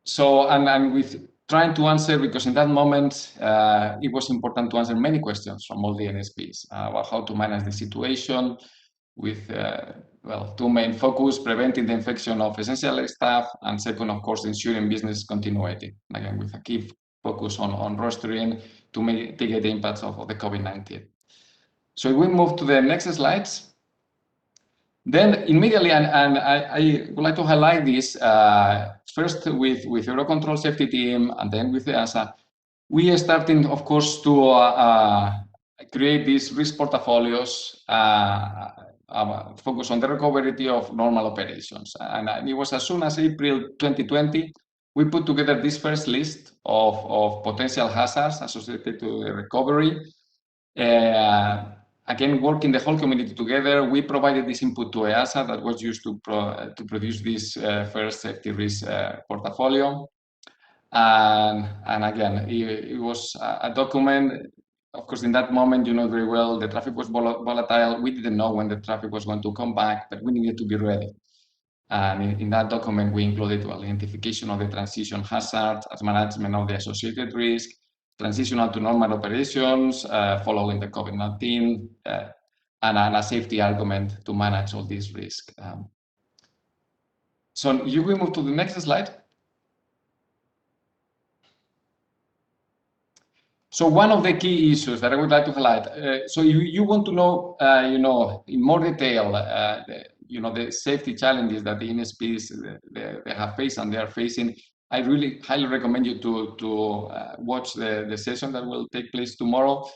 So, and with trying to answer, because in that moment, it was important to answer many questions from all the NSPs about how to manage the situation with, well, two main focus: preventing the infection of essential staff, and second, of course, ensuring business continuity. Again, with a key focus on rostering to mitigate the impacts of the COVID-19. So if we move to the next slides. Then immediately, and I would like to highlight this, first with Eurocontrol safety team and then with the EASA, we are starting, of course, to create these risk portfolios, focus on the recovery of normal operations. And it was as soon as April 2020, we put together this first list of potential hazards associated to the recovery. Again, working the whole community together, we provided this input to EASA that was used to produce this first safety risk portfolio. And again, it was a document. Of course, in that moment, you know very well, the traffic was volatile. We didn't know when the traffic was going to come back, but we needed to be ready. And in that document, we included identification of the transition hazard as management of the associated risk, transitional to normal operations following the COVID-19, and a safety argument to manage all these risks. So you will move to the next slide. So one of the key issues that I would like to highlight. So you want to know, you know, in more detail, you know, the safety challenges that the NSPs they have faced and they are facing. I really highly recommend you to watch the session that will take place tomorrow.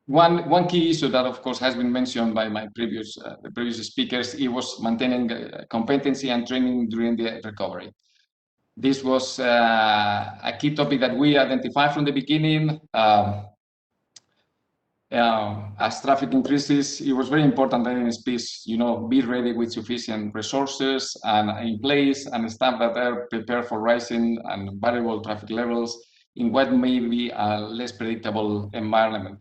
One key issue that, of course, has been mentioned by my the previous speakers, it was maintaining competency and training during the recovery. This was a key topic that we identified from the beginning. As traffic increases, it was very important that NSPs, you know, be ready with sufficient resources and in place and staff that are prepared for rising and variable traffic levels in what may be a less predictable environment.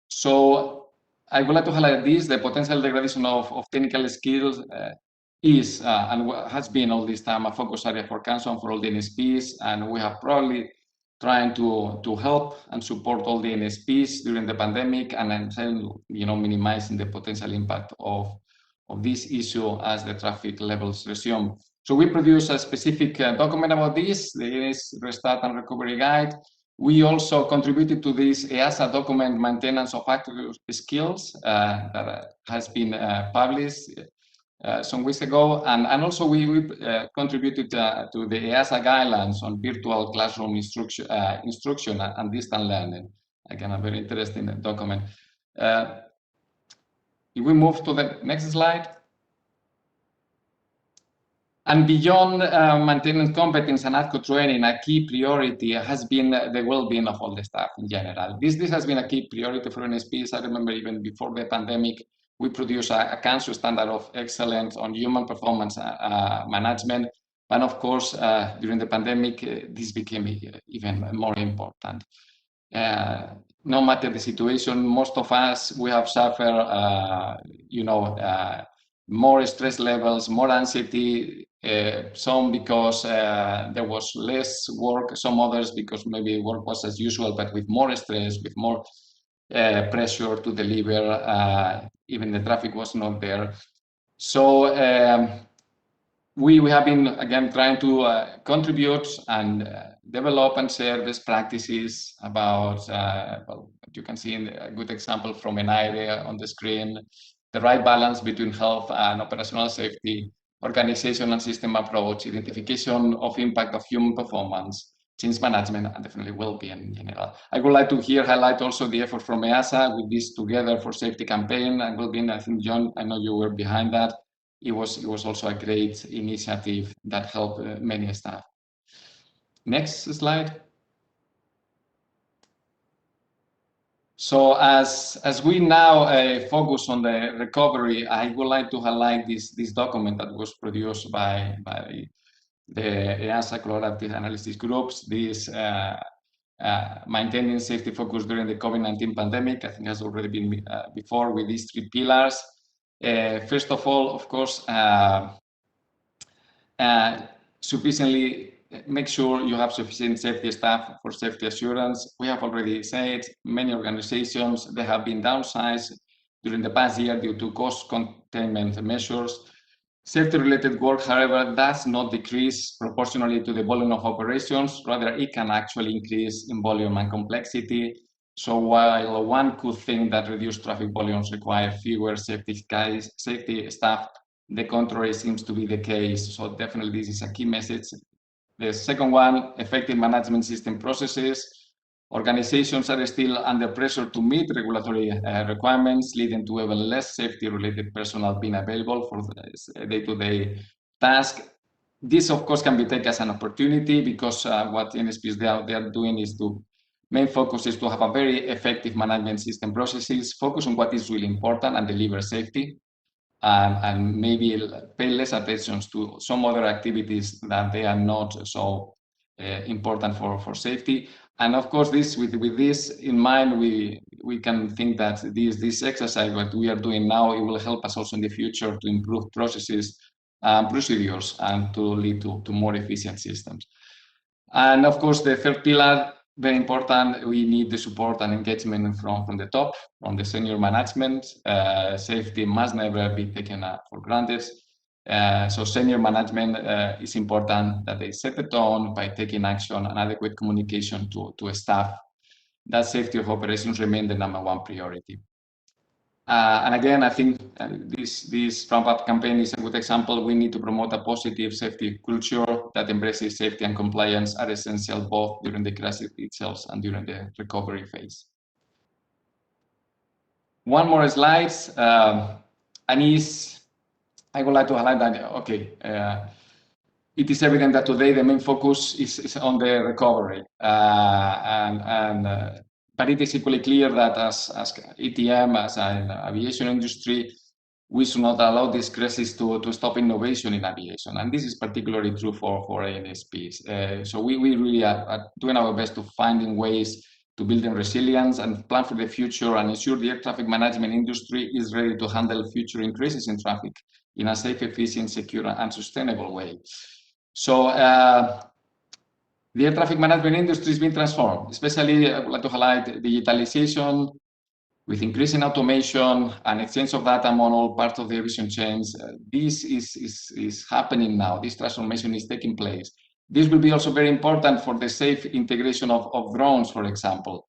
So I would like to highlight this: the potential degradation of technical skills is and has been all this time a focus area for Council and for all the NSPs, and we have probably trying to help and support all the NSPs during the pandemic, and then, you know, minimizing the potential impact of this issue as the traffic levels resume. So we produce a specific document about this, the NS Restart and Recovery Guide. We also contributed to this EASA document, Maintenance of Active Skills, that has been published some weeks ago, and also we contributed to the EASA guidelines on virtual classroom instruction and distant learning. Again, a very interesting document. If we move to the next slide. And beyond maintaining competence and ADCO training, a key priority has been the well-being of all the staff in general. This has been a key priority for NSPs. I remember even before the pandemic, we produced a Council standard of excellence on human performance management. And of course, during the pandemic, this became even more important. No matter the situation, most of us, we have suffered, you know, more stress levels, more anxiety, some because there was less work, some others because maybe work was as usual, but with more stress, with more pressure to deliver, even the traffic was not there. So we have been, again, trying to contribute and develop and share best practices about, well, you can see in a good example from an area on the screen, the right balance between health and operational safety, organization and system approach, identification of impact of human performance, change management, and definitely well-being in general. I would like to here highlight also the effort from EASA with this Together for Safety campaign and well-being. I think, John, I know you were behind that. It was also a great initiative that helped many staff. Next slide. So as we now focus on the recovery, I would like to highlight this document that was produced by the EASA collaborative analysis groups. This maintaining safety focus during the COVID-19 pandemic, I think has already been before with these 3 pillars. First of all, of course, sufficiently make sure you have sufficient safety staff for safety assurance. We have already said many organizations, they have been downsized during the past year due to cost containment measures. Safety-related work, however, does not decrease proportionally to the volume of operations. Rather, it can actually increase in volume and complexity. So while one could think that reduced traffic volumes require fewer safety staff, the contrary seems to be the case. So definitely this is a key message. The second one, effective management system processes. Organizations are still under pressure to meet regulatory requirements, leading to even less safety-related personnel being available for the day-to-day task. This, of course, can be taken as an opportunity because what NSPs they are doing is main focus is to have a very effective management system processes, focus on what is really important and deliver safety. And maybe pay less attention to some other activities that they are not so important for safety. And of course, with this in mind, we can think that this exercise what we are doing now, it will help us also in the future to improve processes and procedures and to lead to more efficient systems. And of course, the third pillar, very important, we need the support and engagement from the top, from the senior management. Safety must never be taken for granted. So senior management is important that they set the tone by taking action and adequate communication to staff. That safety of operations remain the #1 priority. And again, I think this Ramp-up campaign is a good example. We need to promote a positive safety culture that embraces safety and compliance are essential both during the crisis itself and during the recovery phase. One more slide, I would like to highlight that, okay, it is evident that today the main focus is on the recovery. But it is equally clear that as ETM, as an aviation industry, we should not allow this crisis to stop innovation in aviation. And this is particularly true for ANSPs. So we really are doing our best to finding ways to build in resilience and plan for the future and ensure the air traffic management industry is ready to handle future increases in traffic in a safe, efficient, secure, and sustainable way. So the air traffic management industry has been transformed, especially I would like to highlight digitalization with increasing automation and exchange of data among all parts of the aviation chains. This is happening now. This transformation is taking place. This will be also very important for the safe integration of drones, for example,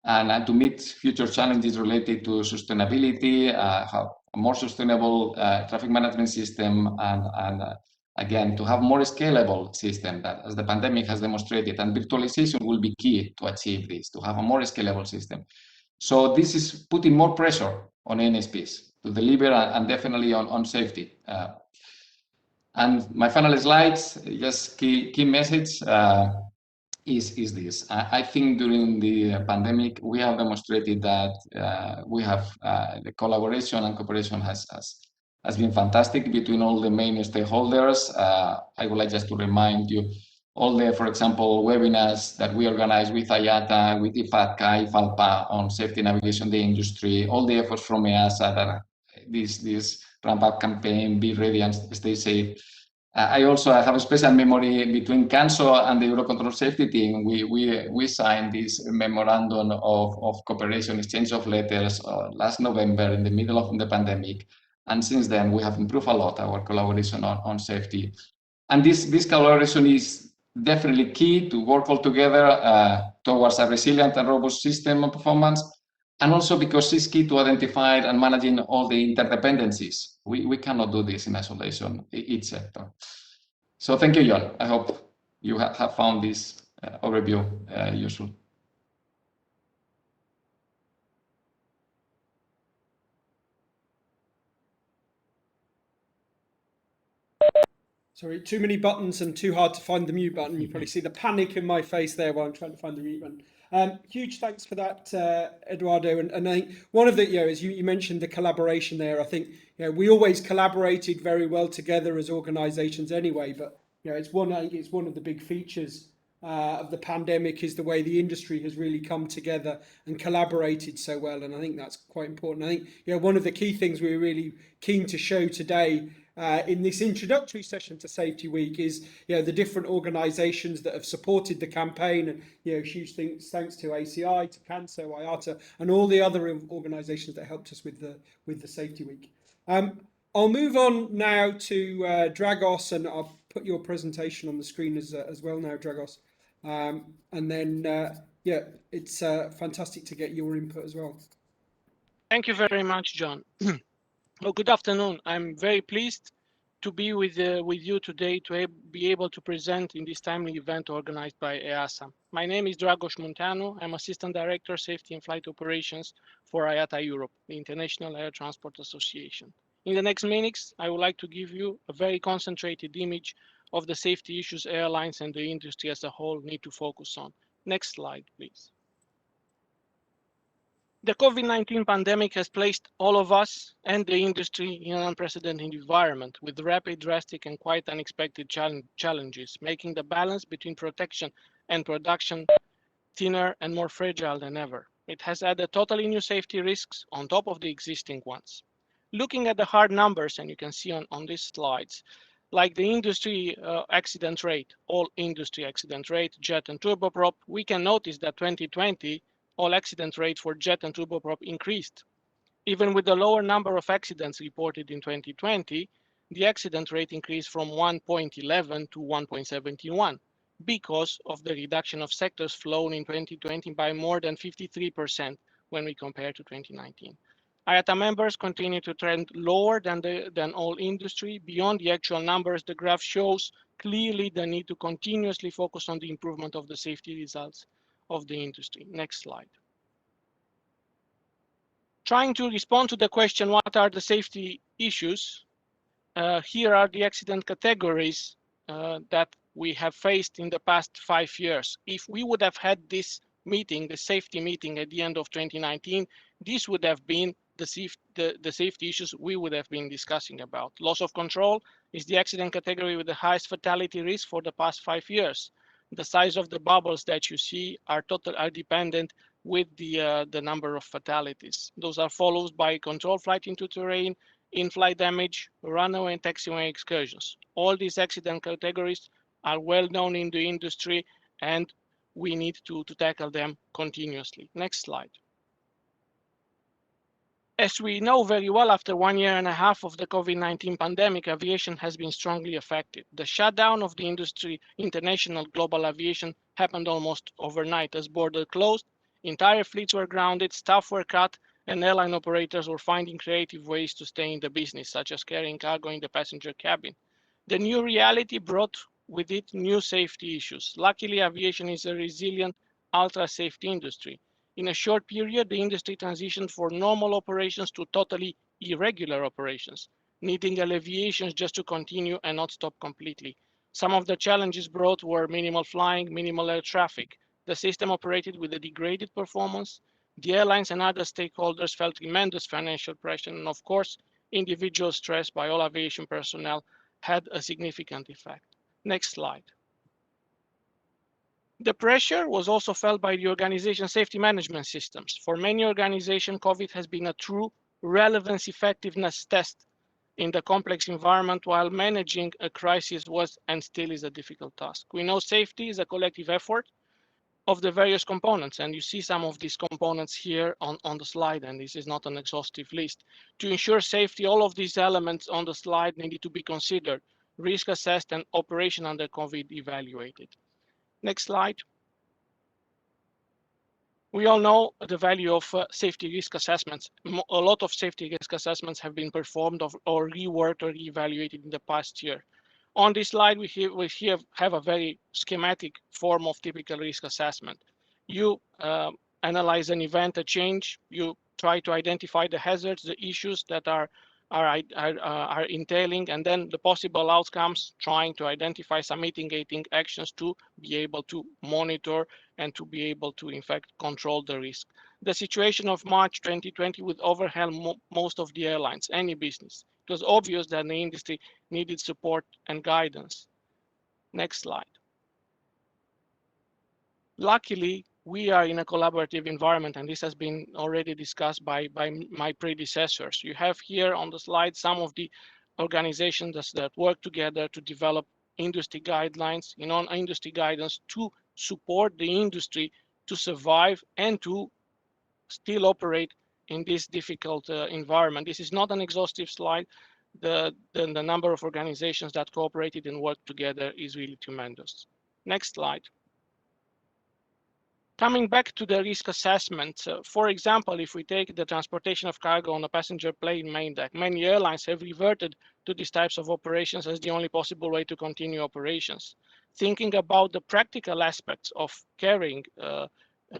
and to meet future challenges related to sustainability, have a more sustainable traffic management system, and again, to have more scalable system that, as the pandemic has demonstrated, and virtualization will be key to achieve this, to have a more scalable system. So this is putting more pressure on NSPs to deliver and definitely on safety. And my final slides, just key message is this. I think during the pandemic, we have demonstrated that we have the collaboration and cooperation has been fantastic between all the main stakeholders. I would like just to remind you all the, for example, webinars that we organize with IATA, with IFATCA, IFALPA on safety navigation in the industry, all the efforts from EASA that this ramp-up campaign, be ready and stay safe. I also have a special memory between CANSO and the Eurocontrol safety team. We signed this memorandum of cooperation, exchange of letters last November in the middle of the pandemic. And since then, we have improved a lot our collaboration on safety. And this collaboration is definitely key to work all together towards a resilient and robust system of performance. And also because it's key to identify and managing all the interdependencies. We cannot do this in isolation, each sector. So thank you, John. I hope you have found this overview useful. Sorry, too many buttons and too hard to find the mute button. You probably see the panic in my face there while I'm trying to find the mute button. Huge thanks for that, Eduardo. And I think one of the, as you mentioned the collaboration there, I think we always collaborated very well together as organisations anyway. But it's one of the big features of the pandemic is the way the industry has really come together and collaborated so well, and I think that's quite important. I think one of the key things we're really keen to show today in this introductory session to Safety Week is the different organisations that have supported the campaign, and huge thanks to ACI, to CANCO, IATA, and all the other organisations that helped us with the Safety Week. I'll move on now to Dragos, and I'll put your presentation on the screen as well now, Dragos. And then, it's fantastic to get your input as well. Thank you very much, John. Well, good afternoon. I'm very pleased to be with you today to be able to present in this timely event organized by EASA. My name is Dragos Montano. I'm Assistant Director, Safety and Flight Operations for IATA Europe, the International Air Transport Association. In the next minutes, I would like to give you a very concentrated image of the safety issues airlines and the industry as a whole need to focus on. Next slide, please. The COVID-19 pandemic has placed all of us and the industry in an unprecedented environment with rapid, drastic, and quite unexpected challenges, making the balance between protection and production thinner and more fragile than ever. It has added totally new safety risks on top of the existing ones. Looking at the hard numbers, and you can see on these slides, like the industry accident rate, all industry accident rate, jet and turboprop, we can notice that 2020, all accident rate for jet and turboprop increased. Even with the lower number of accidents reported in 2020, the accident rate increased from 1.11 to 1.71 because of the reduction of sectors flown in 2020 by more than 53% when we compare to 2019. IATA members continue to trend lower than all industry. Beyond the actual numbers, the graph shows clearly the need to continuously focus on the improvement of the safety results of the industry. Next slide. Trying to respond to the question, what are the safety issues? Here are the accident categories that we have faced in the past 5 years. If we would have had this meeting, the safety meeting at the end of 2019, this would have been the safety issues we would have been discussing about. Loss of control is the accident category with the highest fatality risk for the past 5 years. The size of the bubbles that you see are dependent with the number of fatalities. Those are followed by control flight into terrain, in-flight damage, runaway and taxiway excursions. All these accident categories are well known in the industry, and we need to tackle them continuously. Next slide. As we know very well, after 1.5 years of the COVID-19 pandemic, aviation has been strongly affected. The shutdown of the industry, international global aviation, happened almost overnight as borders closed, entire fleets were grounded, staff were cut, and airline operators were finding creative ways to stay in the business, such as carrying cargo in the passenger cabin. The new reality brought with it new safety issues. Luckily, aviation is a resilient, ultra-safe industry. In a short period, the industry transitioned from normal operations to totally irregular operations, needing alleviations just to continue and not stop completely. Some of the challenges brought were minimal flying, minimal air traffic. The system operated with a degraded performance. The airlines and other stakeholders felt tremendous financial pressure, and of course, individual stress by all aviation personnel had a significant effect. Next slide. The pressure was also felt by the organization safety management systems. For many organizations, COVID has been a true relevance effectiveness test in the complex environment, while managing a crisis was and still is a difficult task. We know safety is a collective effort of the various components, and you see some of these components here on the slide, and this is not an exhaustive list. To ensure safety, all of these elements on the slide needed to be considered, risk assessed, and operation under COVID evaluated. Next slide. We all know the value of safety risk assessments. A lot of safety risk assessments have been performed or reworked or reevaluated in the past year. On this slide, we have a very schematic form of typical risk assessment. You analyze an event, a change, you try to identify the hazards, the issues that are entailing, and then the possible outcomes, trying to identify some mitigating actions to be able to monitor and to be able to, in fact, control the risk. The situation of March 2020 would overwhelm most of the airlines, any business. It was obvious that the industry needed support and guidance. Next slide. Luckily, we are in a collaborative environment, and this has been already discussed by my predecessors. You have here on the slide some of the organizations that work together to develop industry guidelines, industry guidance to support the industry to survive and to still operate in this difficult environment. This is not an exhaustive slide. The number of organizations that cooperated and worked together is really tremendous. Next slide. Coming back to the risk assessment, for example, if we take the transportation of cargo on a passenger plane main deck, many airlines have reverted to these types of operations as the only possible way to continue operations. Thinking about the practical aspects of carrying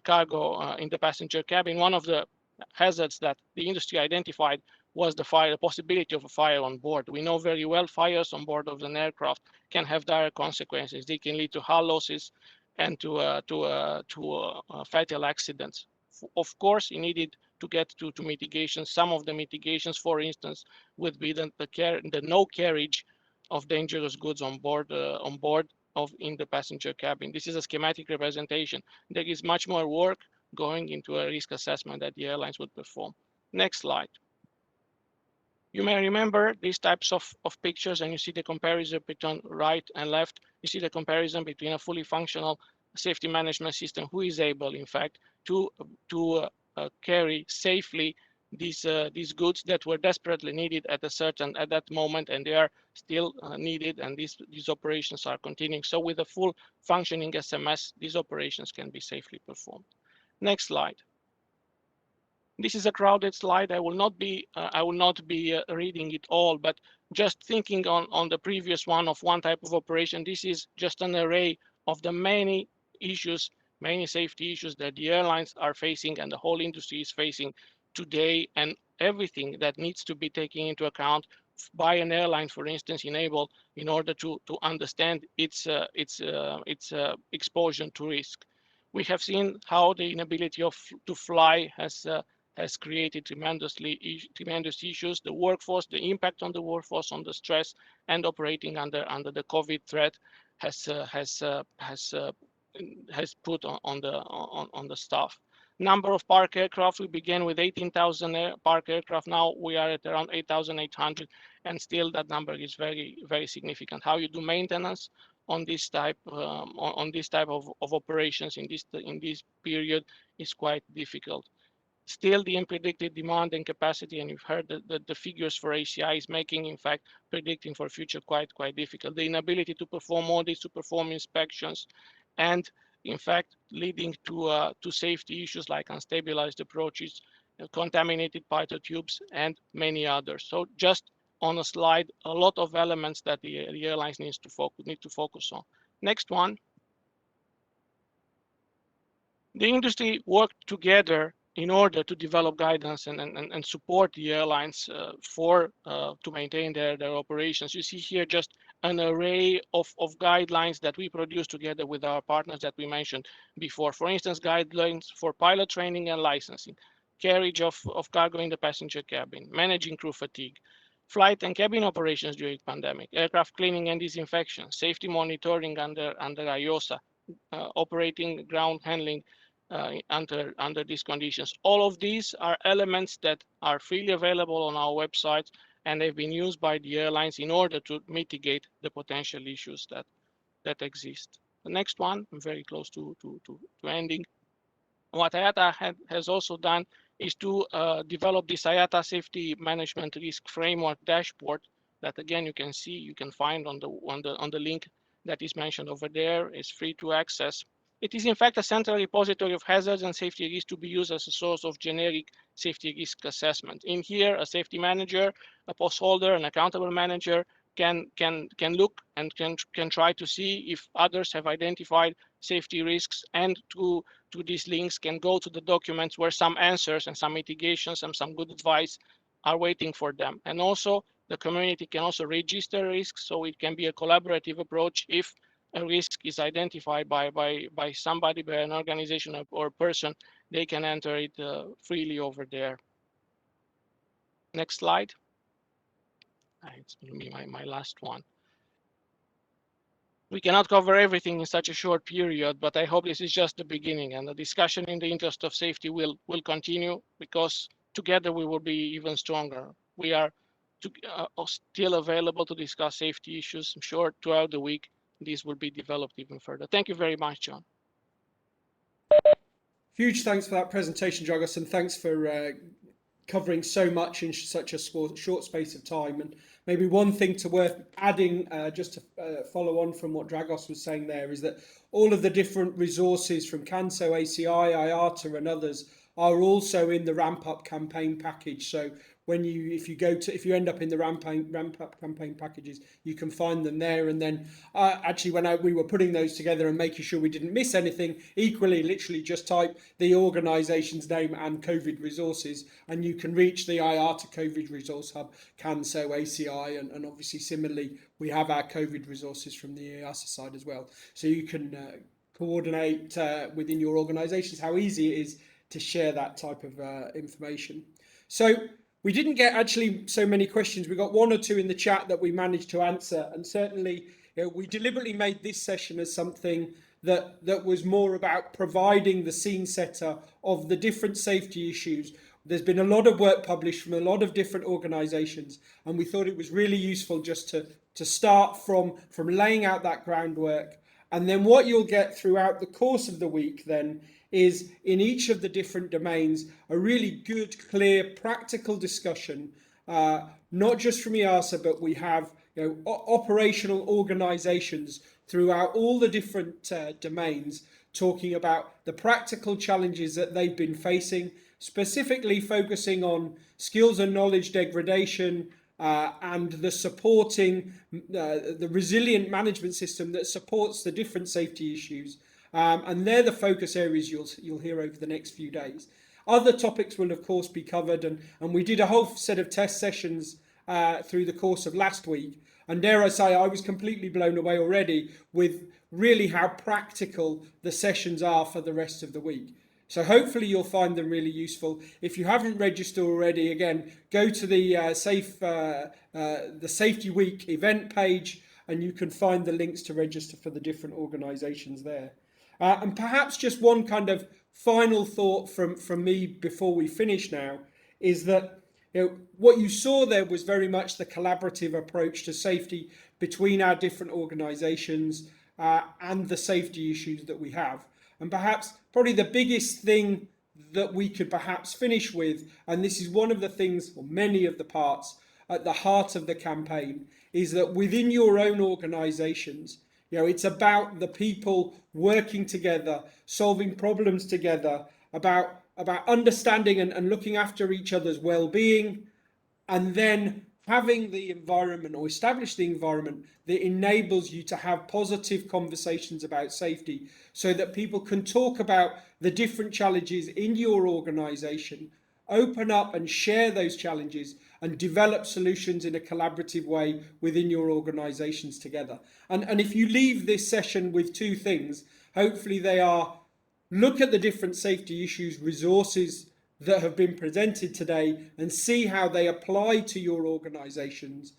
cargo in the passenger cabin, one of the hazards that the industry identified was the possibility of a fire on board. We know very well fires on board of an aircraft can have dire consequences. They can lead to hull losses and to fatal accidents. Of course, it needed to get to mitigation. Some of the mitigations, for instance, would be the no carriage of dangerous goods on board in the passenger cabin. This is a schematic representation. There is much more work going into a risk assessment that the airlines would perform. Next slide. You may remember these types of pictures, and you see the comparison between right and left. You see the comparison between a fully functional safety management system who is able, in fact, to carry safely these goods that were desperately needed at that moment, and they are still needed, and these operations are continuing. So with a full functioning SMS, these operations can be safely performed. Next slide. This is a crowded slide. I will not be reading it all, but just thinking on the previous one of one type of operation, this is just an array of the many issues, many safety issues that the airlines are facing and the whole industry is facing today, and everything that needs to be taken into account by an airline, for instance, in order to understand its exposure to risk. We have seen how the inability to fly has created tremendous issues. The workforce, the impact on the workforce, on the stress, and operating under the COVID threat has put on the staff. Number of park aircraft, we began with 18,000 park aircraft. Now we are at around 8,800, and still that number is very, very significant. How you do maintenance on this type of operations in this period is quite difficult. Still, the unpredicted demand and capacity, and you've heard the figures for ACI is making, in fact, predicting for future quite difficult. The inability to perform audits, to perform inspections, and in fact, leading to safety issues like unstabilized approaches, contaminated pilot tubes, and many others. So just on a slide, a lot of elements that the airlines need to focus on. Next one. The industry worked together in order to develop guidance and support the airlines to maintain their operations. You see here just an array of guidelines that we produce together with our partners that we mentioned before. For instance, guidelines for pilot training and licensing, carriage of cargo in the passenger cabin, managing crew fatigue, flight and cabin operations during pandemic, aircraft cleaning and disinfection, safety monitoring under EASA, operating ground handling under these conditions. All of these are elements that are freely available on our website, and they've been used by the airlines in order to mitigate the potential issues that exist. The next one, I'm very close to ending. What IATA has also done is to develop this IATA Safety Management Risk Framework dashboard that, again, you can find on the link that is mentioned over there. It's free to access. It is in fact a central repository of hazards and safety risks to be used as a source of generic safety risk assessment. In here, a safety manager, a post holder, an accountable manager can look and can try to see if others have identified safety risks, and to these links can go to the documents where some answers and some mitigations and some good advice are waiting for them. And also the community can also register risks, so it can be a collaborative approach. If a risk is identified by somebody, by an organization or a person, they can enter it freely over there. Next slide. It's going to be my last one. We cannot cover everything in such a short period, but I hope this is just the beginning, and the discussion in the interest of safety will continue, because together we will be even stronger. We are still available to discuss safety issues. I'm sure throughout the week these will be developed even further. Thank you very much, John. Huge thanks for that presentation, Dragos, and thanks for covering so much in such a short space of time. And maybe one thing to worth adding, just to follow on from what Dragos was saying there, is that all of the different resources from Canso, ACI, IATA and others are also in the Ramp-up campaign package. So if you end up in the Ramp-up campaign packages, you can find them there. And then actually when we were putting those together and making sure we didn't miss anything, equally literally just type the organisation's name and COVID resources, and you can reach the IATA COVID Resource Hub, Canso, ACI, and obviously similarly we have our COVID resources from the EASA side as well. So you can coordinate within your organisations how easy it is to share that type of information. So we didn't get actually so many questions. We got one or two in the chat that we managed to answer, and certainly we deliberately made this session as something that was more about providing the scene setter of the different safety issues. There's been a lot of work published from a lot of different organisations, and we thought it was really useful just to start from laying out that groundwork. And then what you'll get throughout the course of the week then is, in each of the different domains, a really good, clear, practical discussion, not just from EASA, but we have operational organisations throughout all the different domains talking about the practical challenges that they've been facing, specifically focusing on skills and knowledge degradation, and the supporting, the resilient management system that supports the different safety issues. And they're the focus areas you'll hear over the next few days. Other topics will, of course, be covered, and we did a whole set of test sessions through the course of last week. And dare I say, I was completely blown away already with really how practical the sessions are for the rest of the week. So hopefully you'll find them really useful. If you haven't registered already, again, go to the Safety Week event page, and you can find the links to register for the different organisations there. And perhaps just one kind of final thought from me before we finish now is that what you saw there was very much the collaborative approach to safety between our different organisations and the safety issues that we have. And perhaps probably the biggest thing that we could perhaps finish with, and this is one of the things, or many of the parts at the heart of the campaign, is that within your own organisations, it's about the people working together, solving problems together, about understanding and looking after each other's well-being, and then having the environment, or establish the environment that enables you to have positive conversations about safety, so that people can talk about the different challenges in your organisation, open up and share those challenges, and develop solutions in a collaborative way within your organisations together. And if you leave this session with two things, hopefully they are: look at the different safety issues, resources that have been presented today, and see how they apply to your organisations,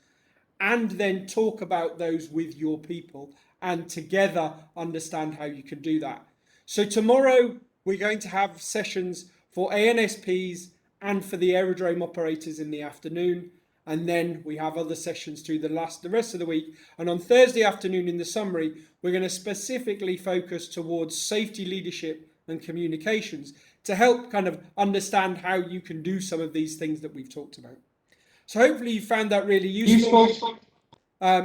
and then talk about those with your people, and together understand how you can do that. So tomorrow we're going to have sessions for ANSPs and for the aerodrome operators in the afternoon, and then we have other sessions through the rest of the week. And on Thursday afternoon in the summary, we're going to specifically focus towards safety leadership and communications to help kind of understand how you can do some of these things that we've talked about. So hopefully you found that really useful.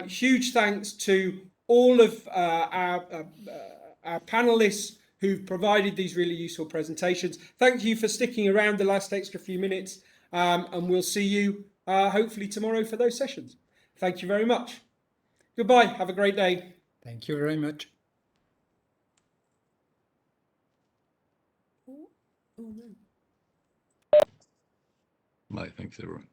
Huge thanks to all of our panelists who've provided these really useful presentations. Thank you for sticking around the last extra few minutes, and we'll see you hopefully tomorrow for those sessions. Thank you very much. Goodbye. Have a great day. Thank you very much. Bye. Thanks, everyone.